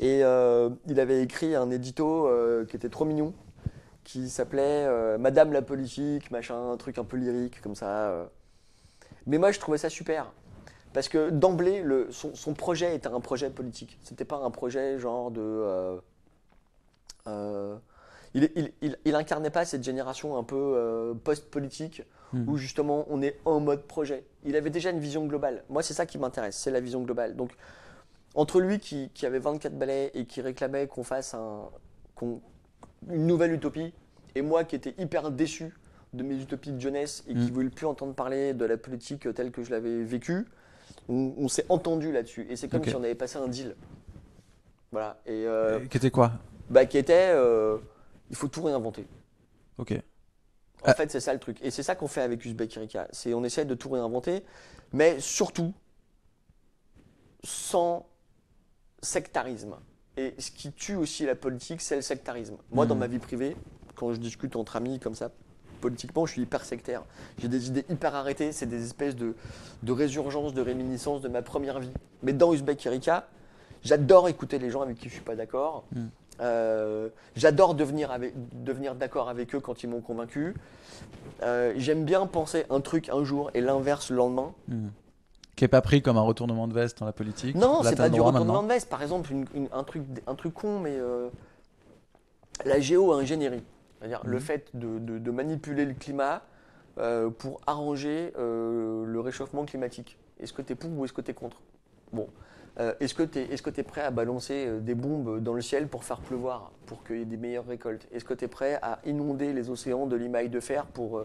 il avait écrit un édito qui était trop mignon, qui s'appelait Madame la politique, machin, un truc un peu lyrique comme ça. Mais moi je trouvais ça super, parce que d'emblée son projet était un projet politique. C'était pas un projet genre de... il incarnait pas cette génération un peu post-politique où justement on est en mode projet. Il avait déjà une vision globale. Moi c'est ça qui m'intéresse, c'est la vision globale. Donc entre lui qui avait 24 balais et qui réclamait qu'on fasse une nouvelle utopie, et moi qui étais hyper déçu de mes utopies de jeunesse et qui ne voulait plus entendre parler de la politique telle que je l'avais vécue, on s'est entendu là-dessus. Et c'est comme si on avait passé un deal. Voilà. Et qui était quoi? Qui était il faut tout réinventer. Ok. En fait, c'est ça le truc. Et c'est ça qu'on fait avec Uzbek Erika. On essaie de tout réinventer, mais surtout sans sectarisme. Et ce qui tue aussi la politique, c'est le sectarisme. Moi, dans ma vie privée, quand je discute entre amis comme ça, politiquement, je suis hyper sectaire. J'ai des idées hyper arrêtées. C'est des espèces de résurgence, de réminiscence de ma première vie. Mais dans Uzbek Erika, j'adore écouter les gens avec qui je ne suis pas d'accord. J'adore devenir d'accord avec eux quand ils m'ont convaincu. J'aime bien penser un truc un jour et l'inverse le lendemain. Qui n'est pas pris comme un retournement de veste dans la politique. Non, c'est pas du retournement de veste. Par exemple, un truc con, mais la géo-ingénierie. C'est-à-dire le fait de manipuler le climat pour arranger le réchauffement climatique. Est-ce que tu es pour ou est-ce que tu es contre? Bon. Est-ce que tu es prêt à balancer des bombes dans le ciel pour faire pleuvoir, pour qu'il y ait des meilleures récoltes? Est-ce que tu es prêt à inonder les océans de limailles de fer pour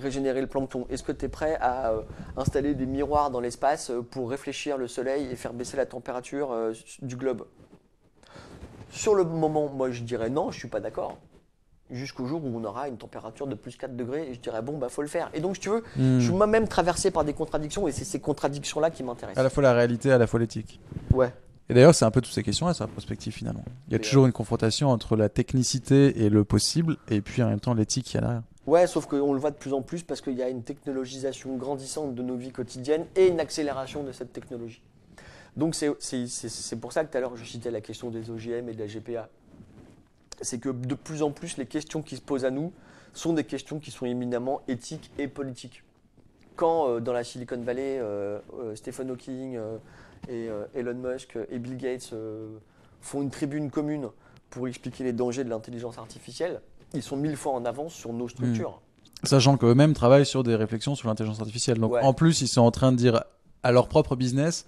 régénérer le plancton? Est-ce que tu es prêt à installer des miroirs dans l'espace pour réfléchir le soleil et faire baisser la température du globe? Sur le moment, moi je dirais non, je suis pas d'accord. Jusqu'au jour où on aura une température de plus 4 degrés et je dirais bon, faut le faire. Et donc, si tu veux, je suis moi-même traversé par des contradictions et c'est ces contradictions-là qui m'intéressent. À la fois la réalité, à la fois l'éthique. Ouais. Et d'ailleurs, c'est un peu toutes ces questions-là sur la prospective finalement. Il y a toujours une confrontation entre la technicité et le possible et puis en même temps l'éthique qui est derrière. Ouais, sauf qu'on le voit de plus en plus parce qu'il y a une technologisation grandissante de nos vies quotidiennes et une accélération de cette technologie. Donc, c'est pour ça que tout à l'heure, je citais la question des OGM et de la GPA. C'est que de plus en plus, les questions qui se posent à nous sont des questions qui sont éminemment éthiques et politiques. Quand dans la Silicon Valley, Stephen Hawking et Elon Musk et Bill Gates font une tribune commune pour expliquer les dangers de l'intelligence artificielle, ils sont 1000 fois en avance sur nos structures. Sachant qu'eux-mêmes travaillent sur des réflexions sur l'intelligence artificielle. Donc en plus, ils sont en train de dire à leur propre business...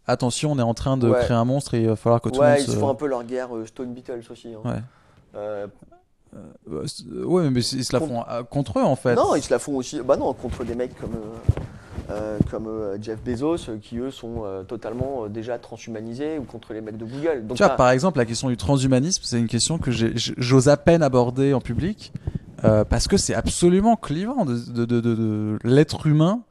Attention, on est en train de créer un monstre et il va falloir que tout le monde ils se font un peu leur guerre Stone Beatles aussi. Hein. Ouais, mais ils se la font contre eux en fait. Non, ils se la font aussi. Bah non, contre des mecs comme Jeff Bezos qui eux sont totalement déjà transhumanisés, ou contre les mecs de Google. Donc, tu vois, par exemple, la question du transhumanisme, c'est une question que j'ose à peine aborder en public parce que c'est absolument clivant de l'être humain.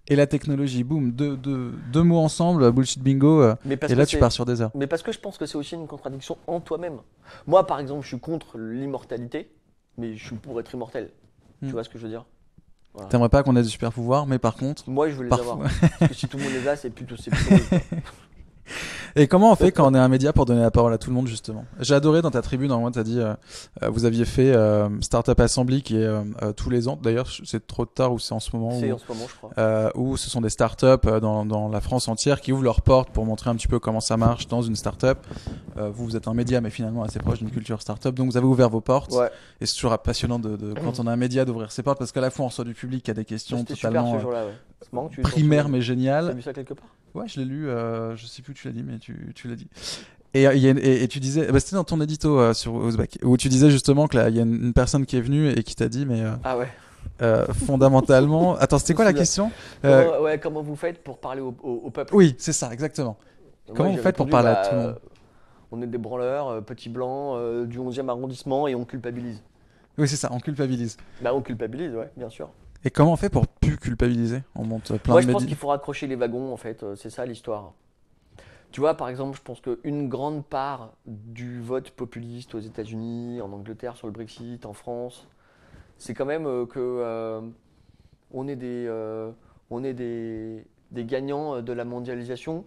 Et la technologie, boum, deux mots ensemble, bullshit bingo, et là tu pars sur des heures. Mais parce que je pense que c'est aussi une contradiction en toi-même. Moi, par exemple, je suis contre l'immortalité, mais je suis pour être immortel. Tu vois ce que je veux dire? Voilà. T'aimerais pas qu'on ait des super pouvoirs, mais par contre... Moi, je veux les avoir. Parce que si tout le monde les a, c'est plutôt... Et comment on fait quand on est un média pour donner la parole à tout le monde justement? J'ai adoré dans ta tribune, en moment tu as dit vous aviez fait Startup Assembly qui est tous les ans, d'ailleurs c'est trop tard ou c'est en ce moment? C'est en ce moment je crois. Où ce sont des startups dans la France entière qui ouvrent leurs portes pour montrer un petit peu comment ça marche dans une startup. Vous êtes un média mais finalement assez proche d'une culture startup, donc vous avez ouvert vos portes. Et c'est toujours passionnant quand on a un média d'ouvrir ses portes parce qu'à la fois on reçoit du public qui a des questions totalement super, ce jour-là, marrant, primaires mais géniales. T'as vu ça quelque part? Ouais, je l'ai lu, je sais plus où tu l'as dit, mais tu l'as dit. Et tu disais, bah, c'était dans ton édito sur Uzbek, où tu disais justement que là, il y a une personne qui est venue et qui t'a dit, mais Ah ouais. fondamentalement. Attends, c'était quoi la question? Comment vous faites pour parler au peuple? Oui, c'est ça, exactement. Moi, Comment j'ai vous faites pour répondu, parler à tout le monde? on est des branleurs, petits blancs, du 11e arrondissement et on culpabilise. Oui, c'est ça, on culpabilise. Bah, on culpabilise, ouais, bien sûr. Et comment on fait pour plus culpabiliser? On monte plein Moi, de je pense médias. qu'il faut raccrocher les wagons, en fait, c'est ça l'histoire. Tu vois, par exemple, je pense qu'une grande part du vote populiste aux États-Unis, en Angleterre sur le Brexit, en France, c'est quand même on est des gagnants de la mondialisation.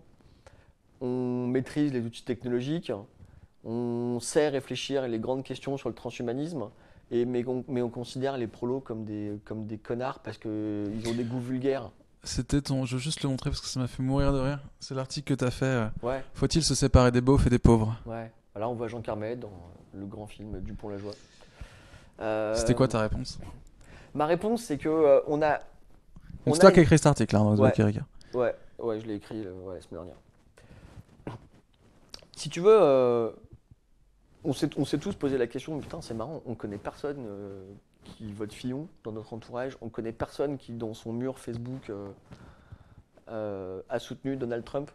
On maîtrise les outils technologiques, on sait réfléchir les grandes questions sur le transhumanisme, mais on considère les prolos comme des connards parce qu'ils ont des goûts vulgaires. C'était ton. Je veux juste le montrer parce que ça m'a fait mourir de rire. C'est l'article que t'as fait. Ouais, Faut-il se séparer des beaufs et des pauvres? ouais. Là, on voit Jean Carmet dans le grand film Dupont-la-Joie. C'était quoi ta réponse? Ma réponse, c'est que Donc on c'est toi a qui as écrit cet article, hein, dans Ouais. Uzbek Erika. ouais, je l'ai écrit la semaine dernière. Si tu veux, on s'est tous posé la question, putain, c'est marrant, on connaît personne qui vote Fillon dans notre entourage, on connaît personne qui, dans son mur Facebook, a soutenu Donald Trump.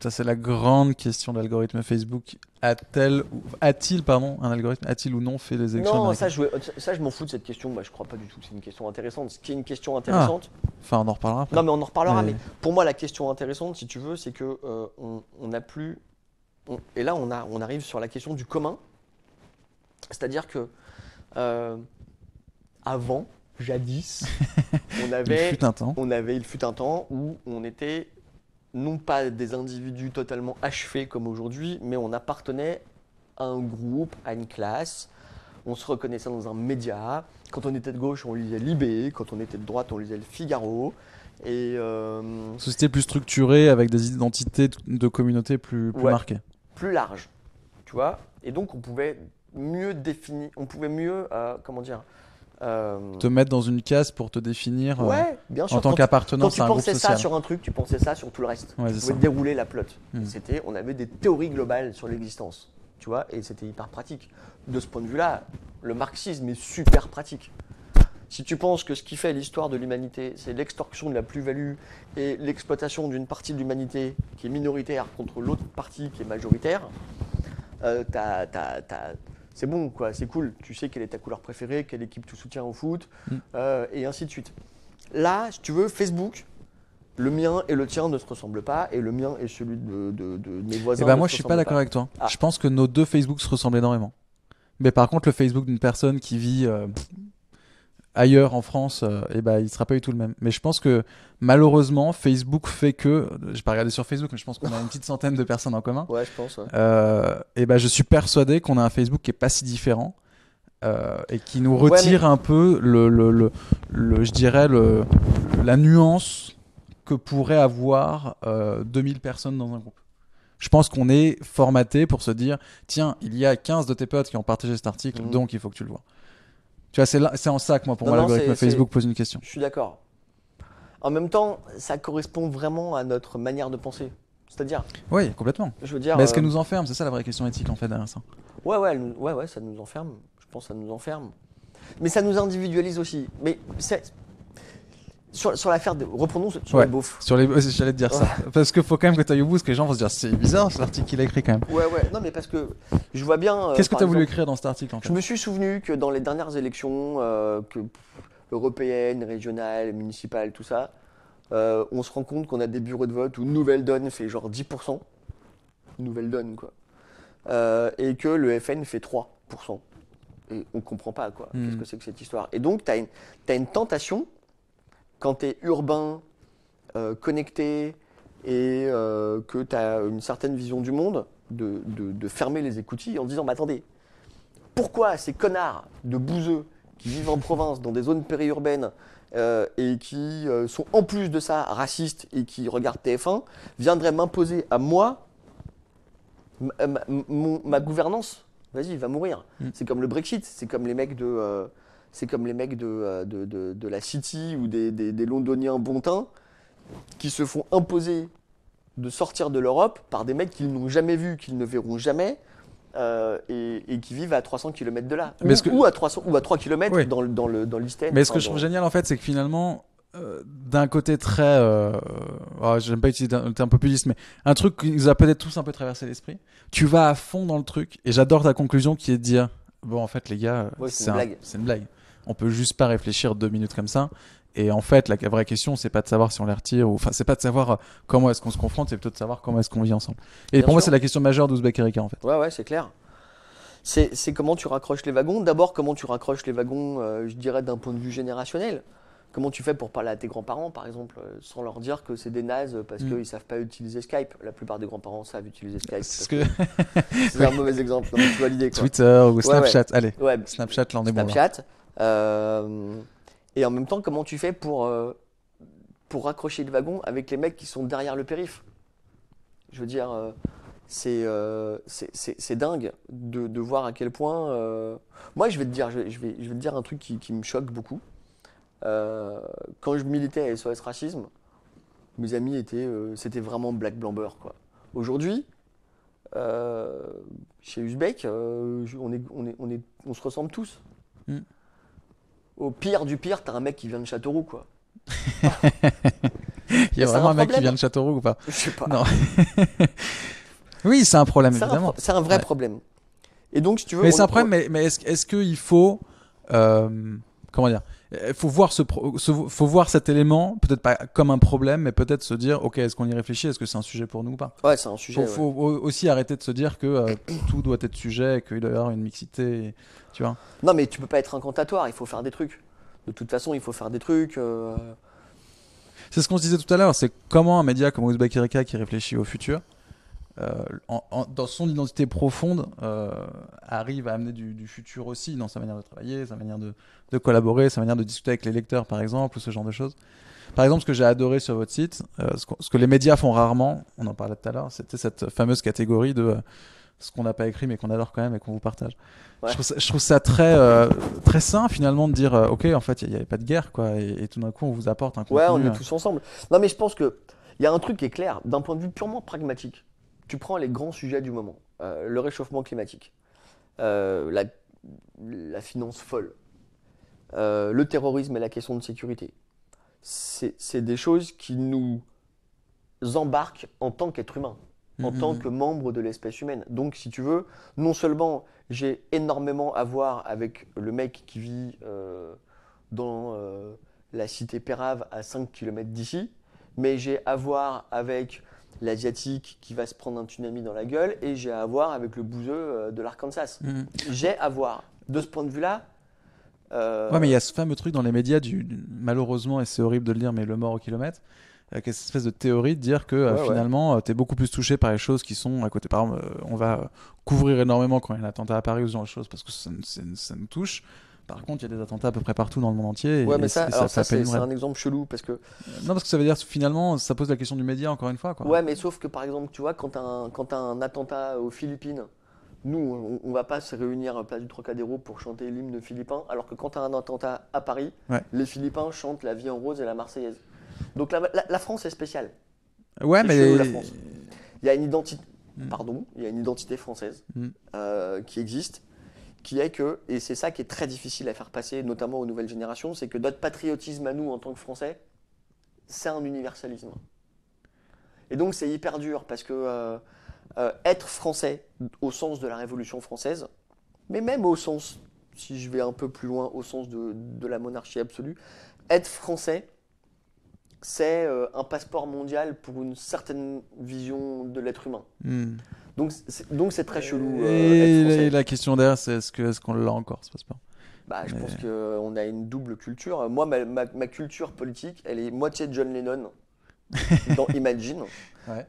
Ça, c'est la grande question de l'algorithme Facebook. A-t-il, pardon, un algorithme, a-t-il ou non fait les élections Non, américaines? ça, je m'en fous de cette question. Moi, je crois pas du tout que c'est une question intéressante. Ce qui est une question intéressante, Enfin, on en reparlera après. non, mais on en reparlera. Mais- Mais pour moi, la question intéressante, si tu veux, c'est que on n'a plus. Et là, on arrive sur la question du commun. C'est-à-dire que euh, avant, jadis, Il fut un temps. il fut un temps où on était non pas des individus totalement achevés comme aujourd'hui, mais on appartenait à un groupe, à une classe. On se reconnaissait dans un média. Quand on était de gauche, on lisait Libé. Quand on était de droite, on lisait Le Figaro. Et Société plus structurée avec des identités de communauté plus Ouais. marquées. plus large, tu vois. Et donc, on pouvait mieux définir, on pouvait mieux, comment dire, Te mettre dans une case pour te définir ouais, bien sûr. en tant Quand qu'appartenance tu à un groupe pensais ça social. sur un truc, tu pensais ça sur tout le reste. Ouais, Tu c'est pouvais ça. dérouler la plotte. Mm. On avait des théories globales sur l'existence, tu vois, et c'était hyper pratique. De ce point de vue-là, le marxisme est super pratique. Si tu penses que ce qui fait l'histoire de l'humanité, c'est l'extorsion de la plus-value et l'exploitation d'une partie de l'humanité qui est minoritaire contre l'autre partie qui est majoritaire, c'est bon, quoi, c'est cool. Tu sais quelle est ta couleur préférée, quelle équipe tu soutiens au foot, et ainsi de suite. Là, si tu veux, Facebook, le mien et le tien ne se ressemblent pas, et le mien et celui de mes voisins. Et bah ne moi se je suis pas ressemblent d'accord avec toi. Ah. Je pense que nos deux Facebook se ressemblent énormément. Mais par contre le Facebook d'une personne qui vit ailleurs en France, et bah il sera pas du tout le même. Mais je pense que malheureusement Facebook fait que, j'ai pas regardé sur Facebook mais je pense qu'on a une petite centaine de personnes en commun. Ouais, je pense. Ouais. Et bah je suis persuadé qu'on a un Facebook qui est pas si différent. Et qui nous Ouais, retire un peu je dirais la nuance que pourrait avoir 2000 personnes dans un groupe. Je pense qu'on est formaté pour se dire tiens, il y a 15 de tes potes qui ont partagé cet article, Mhm. donc il faut que tu le vois. Tu vois, c'est en ça que moi, pour Non, moi, non, l'algorithme c'est- Facebook pose une question. Je suis d'accord. En même temps, ça correspond vraiment à notre manière de penser. C'est-à-dire, Oui, complètement. je veux dire. Mais est-ce qu'elle nous enferme? C'est ça la vraie question éthique en fait derrière ça. Ouais, ça nous enferme. Je pense que ça nous enferme. Mais ça nous individualise aussi. Mais sur l'affaire de. Reprenons sur Ouais. les beaufs. J'allais te dire ça. Parce qu'il faut quand même que tu ailles au bout, parce que les gens vont se dire c'est bizarre cet article qu'il a écrit quand même. Ouais. Non, mais parce que je vois bien. Qu'est-ce que par tu as voulu exemple, écrire dans cet article en fait? Je me suis souvenu que dans les dernières élections européennes, régionales, municipales, tout ça, on se rend compte qu'on a des bureaux de vote où Nouvelle-Donne fait genre 10%. Nouvelle-Donne, quoi. Et que le FN fait 3%. Et on comprend pas, quoi. Qu'est-ce que c'est que cette histoire? Et donc, tu as une tentation, quand tu es urbain, connecté, et que tu as une certaine vision du monde, de fermer les écoutilles en disant, mais attendez, pourquoi ces connards de bouseux qui vivent en province, dans des zones périurbaines, et qui sont en plus de ça racistes et qui regardent TF1, viendraient m'imposer à moi ma gouvernance? Vas-y, va mourir. C'est comme le Brexit, c'est comme les mecs de la City ou des Londoniens bon teint qui se font imposer de sortir de l'Europe par des mecs qu'ils n'ont jamais vus, qu'ils ne verront jamais, et qui vivent à 300 km de là. Ou à 300, ou à 3 km Oui. dans l'Istène. Mais ce que je trouve génial en fait, c'est que finalement, d'un côté très, j'aime pas utiliser le terme populiste, mais un truc qui nous a peut-être tous un peu traversé l'esprit. Tu vas à fond dans le truc, et j'adore ta conclusion qui est de dire, bon en fait les gars, Ouais, c'est une blague. c'est une blague. On peut juste pas réfléchir 2 minutes comme ça. Et en fait, la vraie question, c'est pas de savoir si on les retire, ou enfin, c'est pas de savoir comment est-ce qu'on se confronte, c'est plutôt de savoir comment est-ce qu'on vit ensemble. Et Bien pour moi, sûr. c'est la question majeure d'Ouzbek Erika en fait. Ouais, c'est clair. C'est comment tu raccroches les wagons. D'abord, comment tu raccroches les wagons, je dirais, d'un point de vue générationnel. Comment tu fais pour parler à tes grands-parents, par exemple, sans leur dire que c'est des nazes parce qu'ils ne savent pas utiliser Skype. La plupart des grands-parents savent utiliser Skype. C'est C'est un mauvais exemple, non, mais tu vois l'idée. Quoi. Twitter ou Snapchat, Ouais. allez. Ouais, Snapchat, là on est bon. Là. Snapchat. Et en même temps, comment tu fais pour raccrocher le wagon avec les mecs qui sont derrière le périph'. Je veux dire, c'est dingue de voir à quel point. Moi, je vais te dire un truc qui me choque beaucoup. Quand je militais à SOS Racisme, mes amis c'était vraiment black blamber quoi. Aujourd'hui, chez Uzbek, on se ressemble tous. Mm. Au pire du pire, t'as un mec qui vient de Châteauroux quoi. Il y a vraiment un mec qui vient de Châteauroux ou pas? Je sais pas. Non. Oui, c'est un problème évidemment. C'est un vrai problème. Et donc, si tu veux. Mais c'est un problème, mais est-ce qu'il faut. Comment dire? Il faut voir cet élément, peut-être pas comme un problème, mais peut-être se dire, ok, est-ce qu'on y réfléchit? Est-ce que c'est un sujet pour nous ou pas? Ouais, c'est un sujet. Faut aussi arrêter de se dire que tout doit être sujet, qu'il doit y avoir une mixité, tu vois. Non, mais tu peux pas être incantatoire, il faut faire des trucs. De toute façon, il faut faire des trucs. C'est ce qu'on se disait tout à l'heure, c'est comment un média comme Ouzbek Erika qui réfléchit au futur, dans son identité profonde, arrive à amener du futur aussi dans sa manière de travailler, sa manière de collaborer, sa manière de discuter avec les lecteurs par exemple, ou ce genre de choses. Par exemple, ce que j'ai adoré sur votre site, ce que les médias font rarement, on en parlait tout à l'heure, c'était cette fameuse catégorie de ce qu'on n'a pas écrit mais qu'on adore quand même et qu'on vous partage. Ouais. Je trouve ça très, très sain finalement de dire ok, en fait il n'y avait pas de guerre quoi, et tout d'un coup on vous apporte un contenu. Ouais, on est tous ensemble. Non, mais je pense qu'il y a un truc qui est clair, d'un point de vue purement pragmatique. Tu prends les grands sujets du moment, le réchauffement climatique, la finance folle, le terrorisme et la question de sécurité. C'est des choses qui nous embarquent en tant qu'être humain, en tant que membre de l'espèce humaine. Donc, si tu veux, non seulement j'ai énormément à voir avec le mec qui vit dans la cité Pérave à 5 km d'ici, mais j'ai à voir avec l'asiatique qui va se prendre un tsunami dans la gueule et j'ai à voir avec le bouseux de l'Arkansas. J'ai à voir. De ce point de vue-là. Ouais, mais il y a ce fameux truc dans les médias, malheureusement, et c'est horrible de le dire, mais le mort au kilomètre, cette espèce de théorie de dire que finalement, tu es beaucoup plus touché par les choses qui sont à côté. Par exemple, on va couvrir énormément quand il y a un attentat à Paris ou ce genre de choses parce que ça nous touche. Par contre, il y a des attentats à peu près partout dans le monde entier. Ouais, mais ça c'est un exemple chelou parce que. Non, parce que ça veut dire finalement, ça pose la question du média encore une fois. Quoi. Ouais, mais sauf que par exemple, tu vois, quand t'as un attentat aux Philippines, nous, on va pas se réunir à place du Trocadéro pour chanter l'hymne philippin, alors que quand t'as un attentat à Paris, les Philippins chantent La Vie en rose et la Marseillaise. Donc la France est spéciale. Ouais, c'est mais chelou, la France. Il y a une identité, il y a une identité française qui existe. Qui est que, et c'est ça qui est très difficile à faire passer, notamment aux nouvelles générations, c'est que notre patriotisme à nous en tant que Français, c'est un universalisme. Et donc c'est hyper dur parce que être français au sens de la Révolution française, mais même au sens, si je vais un peu plus loin, au sens de la monarchie absolue, être français, c'est un passeport mondial pour une certaine vision de l'être humain. Donc c'est très chelou. Et la question derrière, c'est est-ce qu'on l'a encore, ce passeport? Je pense qu'on a une double culture. Moi, ma culture politique, elle est moitié John Lennon dans Imagine,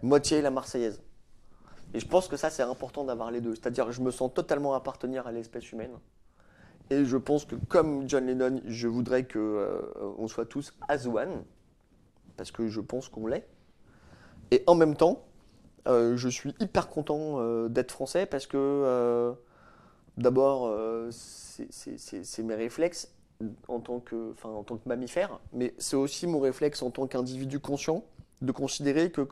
moitié la Marseillaise. Et je pense que ça, c'est important d'avoir les deux. C'est-à-dire que je me sens totalement appartenir à l'espèce humaine. Et je pense que comme John Lennon, je voudrais qu'on soit tous as one, parce que je pense qu'on l'est. Et en même temps, je suis hyper content d'être français parce que d'abord, c'est mes réflexes en tant que mammifère, mais c'est aussi mon réflexe en tant qu'individu conscient de considérer que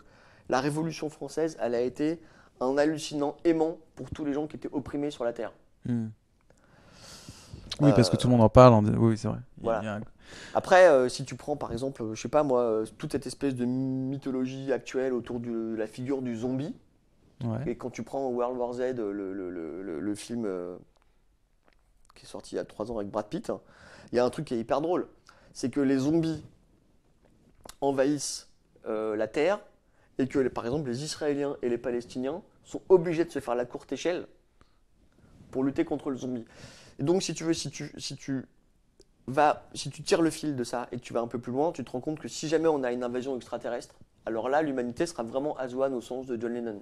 la Révolution française, elle a été un hallucinant aimant pour tous les gens qui étaient opprimés sur la Terre. Hmm. Oui, parce que Euh, tout le monde en parle. Oui, c'est vrai. voilà. Après, si tu prends par exemple, je sais pas moi, toute cette espèce de mythologie actuelle autour de la figure du zombie, Ouais. et quand tu prends World War Z, le film qui est sorti il y a 3 ans avec Brad Pitt, il y a un truc qui est hyper drôle. C'est que les zombies envahissent la Terre et que par exemple les Israéliens et les Palestiniens sont obligés de se faire la courte échelle pour lutter contre le zombie. Et donc si tu veux, si tu tires le fil de ça et que tu vas un peu plus loin, tu te rends compte que si jamais on a une invasion extraterrestre, alors là l'humanité sera vraiment as one au sens de John Lennon.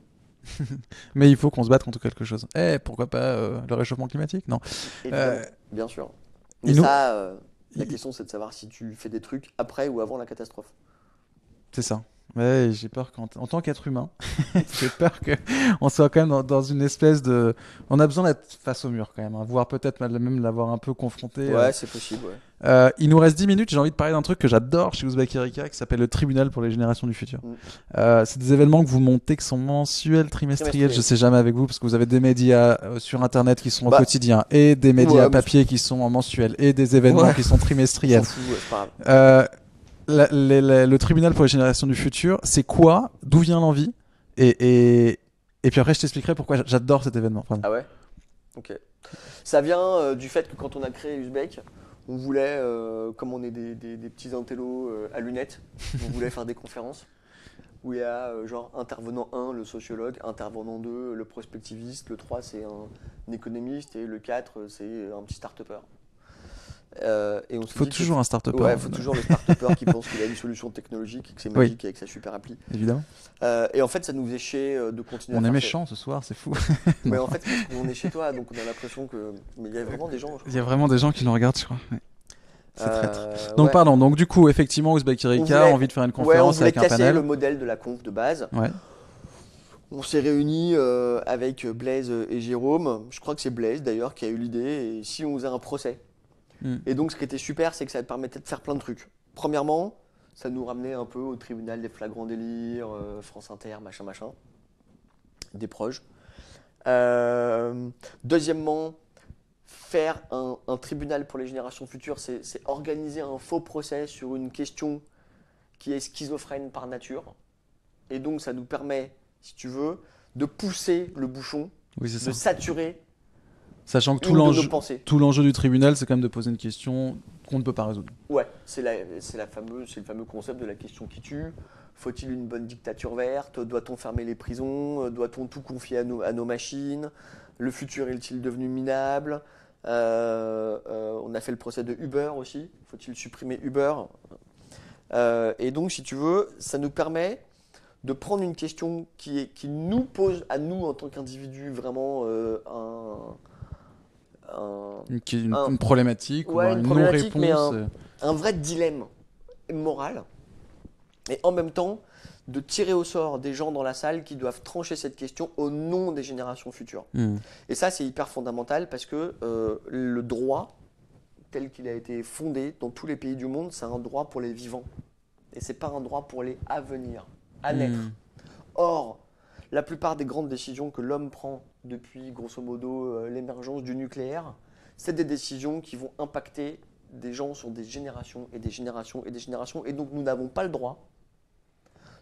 Mais il faut qu'on se batte contre quelque chose. Pourquoi pas le réchauffement climatique? Non. Évidemment, Euh, bien sûr. Mais il nous... ça, la il- question c'est de savoir si tu fais des trucs après ou avant la catastrophe. C'est ça. Ouais, j'ai peur en tant qu'être humain, j'ai peur que on soit quand même dans une espèce de. On a besoin d'être face au mur quand même, hein, voire peut-être même l'avoir un peu confronté. Ouais, c'est possible, ouais. Il nous reste 10 minutes. J'ai envie de parler d'un truc que j'adore chez Ouzbek Erika qui s'appelle le Tribunal pour les générations du futur. Mm. C'est des événements que vous montez qui sont mensuels, trimestriels. Je sais jamais avec vous parce que vous avez des médias sur internet qui sont au Bah, quotidien et des médias ouais, mais papier qui sont en mensuel et des événements Ouais. qui sont on trimestriels. s'en fout, ouais, c'est pas grave. Le tribunal pour les générations du futur, c'est quoi? D'où vient l'envie? Et puis après, je t'expliquerai pourquoi j'adore cet événement. Vraiment. Ah ouais? Ok. Ça vient du fait que quand on a créé Uzbek, on voulait, comme on est des petits intellos à lunettes, on voulait faire des conférences où il y a genre intervenant 1, le sociologue, intervenant 2, le prospectiviste, le 3, c'est un économiste, et le 4, c'est un petit start-upper. Et on s'est Faut dit que toujours un start-upper. ouais, faut toujours le start-upper qui pense qu'il a une solution technologique et que c'est Oui. magique avec sa super appli. Évidemment. Et en fait, ça nous faisait chier de continuer On à est faire méchant ce soir, c'est fou. Mais Non. en fait, parce qu'on est chez toi, donc on a l'impression que. Mais il y a vraiment des gens. Il y a vraiment des gens qui nous regardent, je crois. Ouais. C'est traître. Donc Ouais. pardon, donc du coup, effectivement, Ouzbek Erika a envie de faire une Ouais, on conférence voulait avec un casser panel. le modèle de la conf de base. Ouais. On s'est réunis avec Blaise et Jérôme. Je crois que c'est Blaise d'ailleurs qui a eu l'idée. Et si on faisait un procès. Hmm. Et donc, ce qui était super, c'est que ça permettait de faire plein de trucs. Premièrement, ça nous ramenait un peu au tribunal des flagrants délires, France Inter, machin, machin. Des proches. Deuxièmement, faire un tribunal pour les générations futures, c'est organiser un faux procès sur une question qui est schizophrène par nature. Et donc, ça nous permet, si tu veux, de pousser le bouchon, Oui, c'est de ça. saturer Sachant que une de nos pensées. tout l'enjeu du tribunal, c'est quand même de poser une question qu'on ne peut pas résoudre. Ouais, c'est le fameux concept de la question qui tue. Faut-il une bonne dictature verte? Doit-on fermer les prisons? Doit-on tout confier à nos machines? Le futur est-il devenu minable? On a fait le procès de Uber aussi. Faut-il supprimer Uber? Et donc, si tu veux, ça nous permet de prendre une question qui nous pose à nous en tant qu'individus vraiment Une problématique ou ouais, une une problématique, mais non-réponse. un vrai dilemme moral. Et en même temps, de tirer au sort des gens dans la salle qui doivent trancher cette question au nom des générations futures. Hmm. Et ça, c'est hyper fondamental parce que le droit, tel qu'il a été fondé dans tous les pays du monde, c'est un droit pour les vivants. Et c'est pas un droit pour les à venir, à naître. Hmm. Or, la plupart des grandes décisions que l'homme prend depuis, grosso modo, l'émergence du nucléaire, c'est des décisions qui vont impacter des gens sur des générations et des générations et des générations. Et donc, nous n'avons pas le droit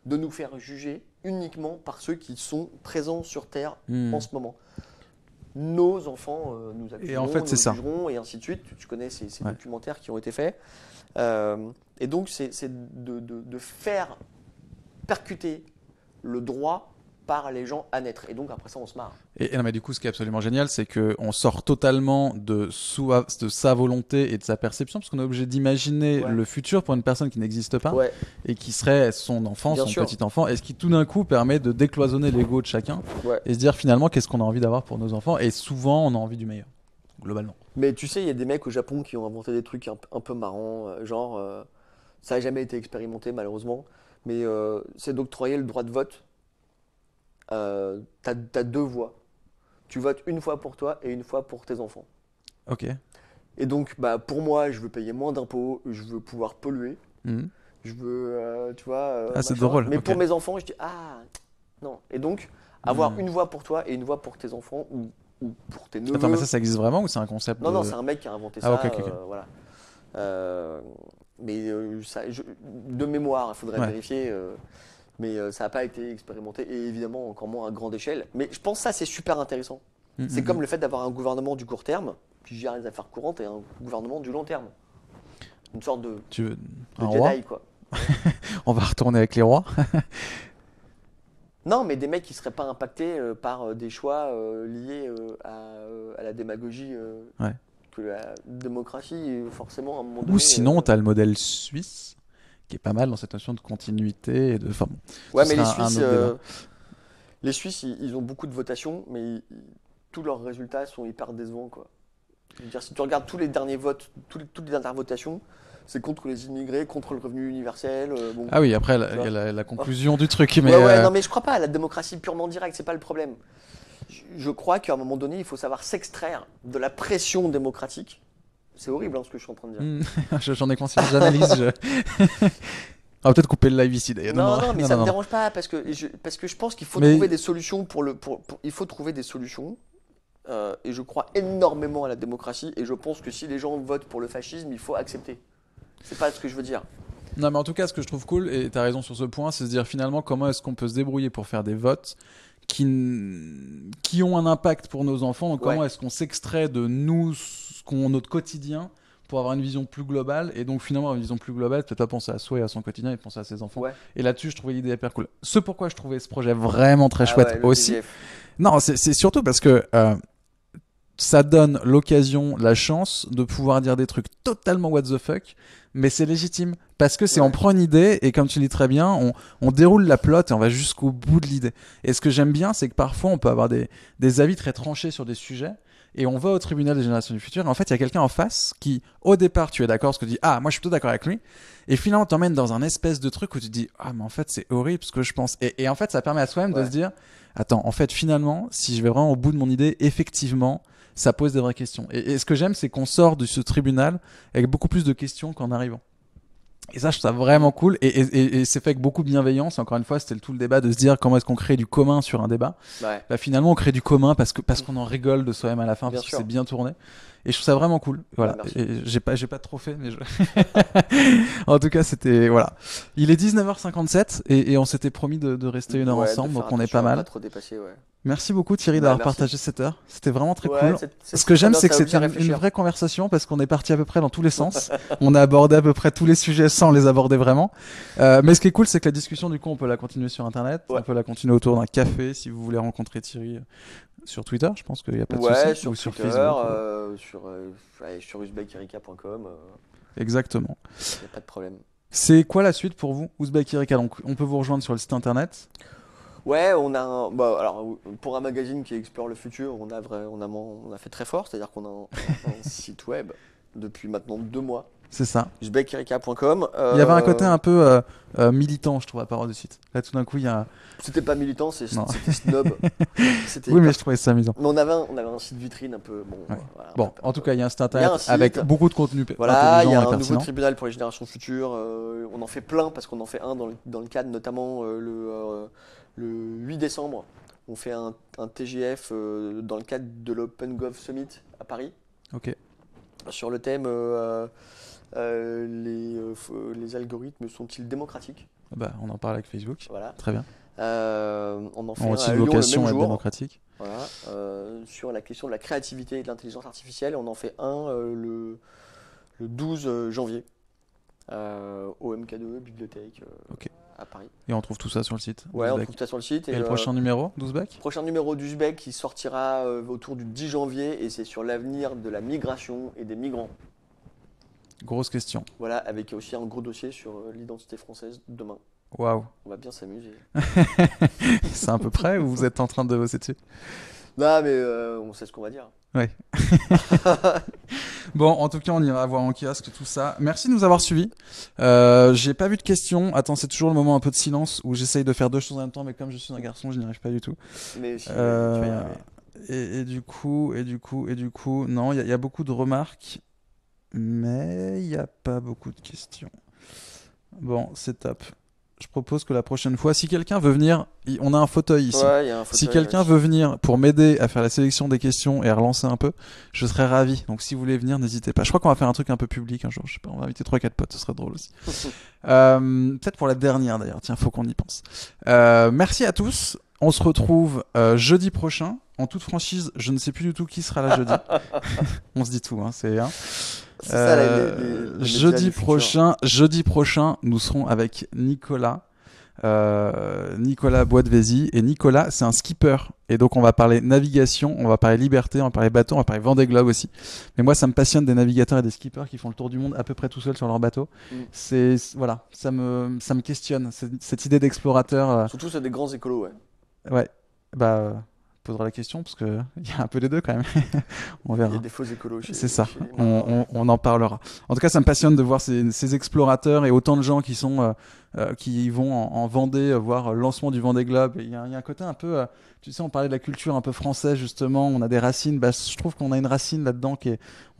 de nous faire juger uniquement par ceux qui sont présents sur Terre en ce moment. Nos enfants nous accuseront, Et en fait, nous c'est ça. jugeront, et ainsi de suite. Tu connais ces Ouais. documentaires qui ont été faits. Et donc, c'est de faire percuter le droit par les gens à naître. Et donc, après ça, on se marre. Et non, mais du coup, ce qui est absolument génial, c'est qu'on sort totalement de sa volonté et de sa perception, parce qu'on est obligé d'imaginer Ouais. le futur pour une personne qui n'existe pas, Ouais, et qui serait son enfant, Bien son sûr. petit enfant, et ce qui tout d'un coup permet de décloisonner l'ego de chacun, ouais. et se dire finalement qu'est-ce qu'on a envie d'avoir pour nos enfants, et souvent on a envie du meilleur, globalement. Mais tu sais, il y a des mecs au Japon qui ont inventé des trucs un peu marrants, genre, ça n'a jamais été expérimenté malheureusement, mais c'est d'octroyer le droit de vote. T'as 2 voix. Tu votes une fois pour toi et une fois pour tes enfants. Ok. Et donc, bah, pour moi, je veux payer moins d'impôts, je veux pouvoir polluer. Mhm. Je veux, tu vois. Ah, c'est machin. drôle. Mais Ok. pour mes enfants, je dis ah non. Et donc, avoir Hmm. une voix pour toi et une voix pour tes enfants ou pour tes Attends, mais neveux. ça existe vraiment ou c'est un concept Non, non, de. c'est un mec qui a inventé Ah, ok, ça. ok, ok. Voilà. Euh, mais de mémoire, il faudrait Ouais. vérifier. Mais ça n'a pas été expérimenté et évidemment encore moins à grande échelle. Mais je pense que ça, c'est super intéressant. Hmm, C'est hmm, comme le fait d'avoir un gouvernement du court terme qui gère les affaires courantes et un gouvernement du long terme. Une sorte Tu veux de un roi? Jedi, quoi. On va retourner avec les rois. Non, mais des mecs qui seraient pas impactés par des choix liés à la démagogie Ouais. que la démocratie, forcément, à un moment Ou donné. sinon, t'as le modèle suisse, qui est pas mal dans cette notion de continuité et de. Enfin, bon, Ouais, ce mais serait un autre débat. Les Suisses, ils ont beaucoup de votations, mais tous leurs résultats sont hyper décevants, quoi. Je veux dire, si tu regardes tous les derniers votes, toutes les dernières votations, c'est contre les immigrés, contre le revenu universel. Bon, Ah oui, après, tu il y a vois. la conclusion du truc, mais. Ouais, ouais, non, mais je crois pas à la démocratie purement directe, c'est pas le problème. Je crois qu'à un moment donné, il faut savoir s'extraire de la pression démocratique. C'est horrible ce que je suis en train de dire. Hmm, j'en ai conscience, j'analyse. On va peut-être couper le live ici d'ailleurs. Non, Non, non, non, mais non, ça non, me non. dérange pas parce que je pense qu'il faut Mais trouver des solutions il faut trouver des solutions. Et je crois énormément à la démocratie et je pense que si les gens votent pour le fascisme, il faut accepter. C'est pas ce que je veux dire. non, mais en tout cas, ce que je trouve cool, et tu as raison sur ce point, c'est se dire finalement comment est-ce qu'on peut se débrouiller pour faire des votes qui ont un impact pour nos enfants. Donc, Ouais, comment est-ce qu'on s'extrait de nous, notre quotidien, pour avoir une vision plus globale. Et donc, finalement, avoir une vision plus globale, peut-être pas penser à soi et à son quotidien, et penser à ses enfants. ouais. Et là-dessus, je trouvais l'idée hyper cool. Ce pourquoi je trouvais ce projet vraiment très Ah chouette ouais, le aussi. VVF. Non, c'est surtout parce que ça donne l'occasion, la chance de pouvoir dire des trucs totalement what the fuck, mais c'est légitime. Parce que c'est on Ouais, prend une idée et comme tu dis très bien, on déroule la plot et on va jusqu'au bout de l'idée. Et ce que j'aime bien, c'est que parfois on peut avoir des avis très tranchés sur des sujets et on va au tribunal des générations du futur et en fait il y a quelqu'un en face qui, au départ, tu es d'accord, parce que tu dis ah moi je suis plutôt d'accord avec lui, et finalement t'emmènes dans un espèce de truc où tu te dis ah mais en fait c'est horrible ce que je pense. Et en fait ça permet à soi-même de se ouais. dire attends en fait finalement si je vais vraiment au bout de mon idée, effectivement ça pose des vraies questions. Et ce que j'aime, c'est qu'on sort de ce tribunal avec beaucoup plus de questions qu'en arrivant. Et ça, je trouve ça Mm. vraiment cool. Et c'est fait avec beaucoup de bienveillance. Encore une fois, c'était tout le débat de se dire comment est-ce qu'on crée du commun sur un débat. Ouais, Bah, finalement, on crée du commun parce qu'on en rigole de soi-même à la fin, bien parce que c'est sûr. bien tourné. Et je trouve ça vraiment cool. Bah, Voilà. merci. Et j'ai pas de trophée, mais en tout cas, c'était. Voilà. Il est 19h57 et on s'était promis de rester une heure Ouais, de ensemble, faire donc on est pas attention à pas mal. trop dépasser, ouais. Merci beaucoup Thierry Bah, d'avoir merci. partagé cette heure. C'était vraiment très Ouais, cool. c'est Ce que très j'aime, bien, c'est que ça oblige c'était à une réfléchir. vraie conversation parce qu'on est parti à peu près dans tous les sens. On a abordé à peu près tous les sujets sans les aborder vraiment. Mais ce qui est cool, c'est que la discussion, du coup, on peut la continuer sur Internet. On Ouais. peut la continuer autour d'un café si vous voulez rencontrer Thierry sur Twitter. Je pense qu'il n'y a pas de Ouais, souci. Ou sur sur Twitter, Facebook. sur uzbekerika.com, Exactement. y a pas de problème. C'est quoi la suite pour vous, Ouzbek Erika? Donc, on peut vous rejoindre sur le site Internet. Ouais, bah, alors, pour un magazine qui explore le futur, on a fait très fort, c'est-à-dire qu'on a un site web depuis maintenant 2 mois, C'est ça. uzbekerika.com. Il y avait un côté un peu militant, je trouve, à parole du site. Là, tout d'un coup, il y a. C'était pas militant, Non. c'était snob. C'était Oui, mais hyper. je trouvais ça amusant. Mais on avait un site vitrine un peu. Bon, Ouais. voilà, Bon, en tout cas, il y a un site il y a un internet site. avec beaucoup de contenu Voilà, il y intelligent a et un nouveau pertinent. tribunal pour les générations futures. On en fait plein parce qu'on en fait un dans le cadre notamment le 8 décembre. On fait un TGF dans le cadre de l'Open Gov Summit à Paris Ok. sur le thème les algorithmes sont-ils démocratiques? Bah, on en parle avec Facebook. Voilà. Très bien. On en fait On a un aussi à une Lyon le vocation même à être jour. démocratique. Voilà, sur la question de la créativité et de l'intelligence artificielle. On en fait un le 12 janvier au MK2, bibliothèque Ok. à Paris. Et on trouve tout ça sur le site Ouais, on d'Ouzbek. trouve ça sur le site. Et le prochain numéro d'Ouzbek? Prochain numéro d'Uzbek qui sortira autour du 10 janvier et c'est sur l'avenir de la migration et des migrants. Grosse question. Voilà, avec aussi un gros dossier sur l'identité française demain. Waouh. On va bien s'amuser. C'est à peu près ou vous êtes en train de bosser dessus? Non, mais on sait ce qu'on va dire. Ouais. Bon, en tout cas, on ira voir en kiosque tout ça. Merci de nous avoir suivis. J'ai pas vu de questions. Attends, c'est toujours le moment un peu de silence où j'essaye de faire deux choses en même temps, mais comme je suis un garçon, je n'y arrive pas du tout. Mais si, tu vas y Euh, arriver. et du coup, non, il y a beaucoup de remarques, mais il n'y a pas beaucoup de questions. Bon, c'est top. Je propose que la prochaine fois, si quelqu'un veut venir, on a un fauteuil ici. Ouais, il y a un Si fauteuil, quelqu'un ouais. veut venir pour m'aider à faire la sélection des questions et à relancer un peu, je serais ravi. Donc si vous voulez venir, n'hésitez pas. Je crois qu'on va faire un truc un peu public un jour. Je sais pas, on va inviter 3-4 potes, ce serait drôle aussi. Peut-être pour la dernière d'ailleurs. Tiens, faut qu'on y pense. Merci à tous. On se retrouve jeudi prochain. En toute franchise, je ne sais plus du tout qui sera là jeudi. On se dit tout, hein, c'est hein. C'est ça, les médias du futur. Jeudi prochain, nous serons avec Nicolas. Nicolas Boitvézy. Et Nicolas, c'est un skipper. Et donc, on va parler navigation, on va parler liberté, on va parler bateau, on va parler Vendée Globe aussi. Mais moi, ça me passionne des navigateurs et des skippers qui font le tour du monde à peu près tout seuls sur leur bateau. Voilà, ça me questionne. Cette idée d'explorateur. Surtout, c'est des grands écolos, ouais. Ouais, posera la question parce que il y a un peu des deux quand même. On Il y verra. a des faux écolos C'est ça, chez les marins. on en parlera. En tout cas, ça me passionne de voir ces explorateurs et autant de gens qui vont en Vendée voir le lancement du Vendée Globe. Il y a un côté un peu, tu sais, on parlait de la culture un peu française justement, on a des racines. Je trouve qu'on a une racine là-dedans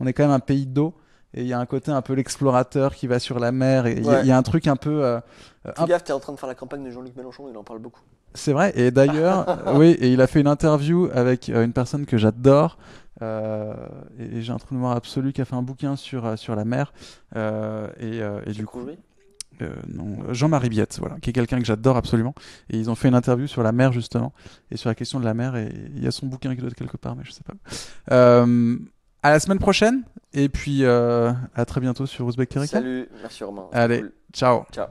on est quand même un pays d'eau. Et il y a un côté un peu l'explorateur qui va sur la mer. Et il y a un truc un peu. Fais gaffe, t'es en train de faire la campagne de Jean-Luc Mélenchon, il en parle beaucoup. C'est vrai. Et d'ailleurs, oui, et il a fait une interview avec une personne que j'adore. Et j'ai un trou de mémoire absolu qui a fait un bouquin sur la mer. Et du coup, non, Jean-Marie Biette, voilà, qui est quelqu'un que j'adore absolument. Et ils ont fait une interview sur la mer justement et sur la question de la mer. Et il y a son bouquin qui doit être quelque part, mais je sais pas. À la semaine prochaine. Et puis à très bientôt sur Ouzbek Erika. Salut, merci Romain. Allez, Cool. ciao. Ciao.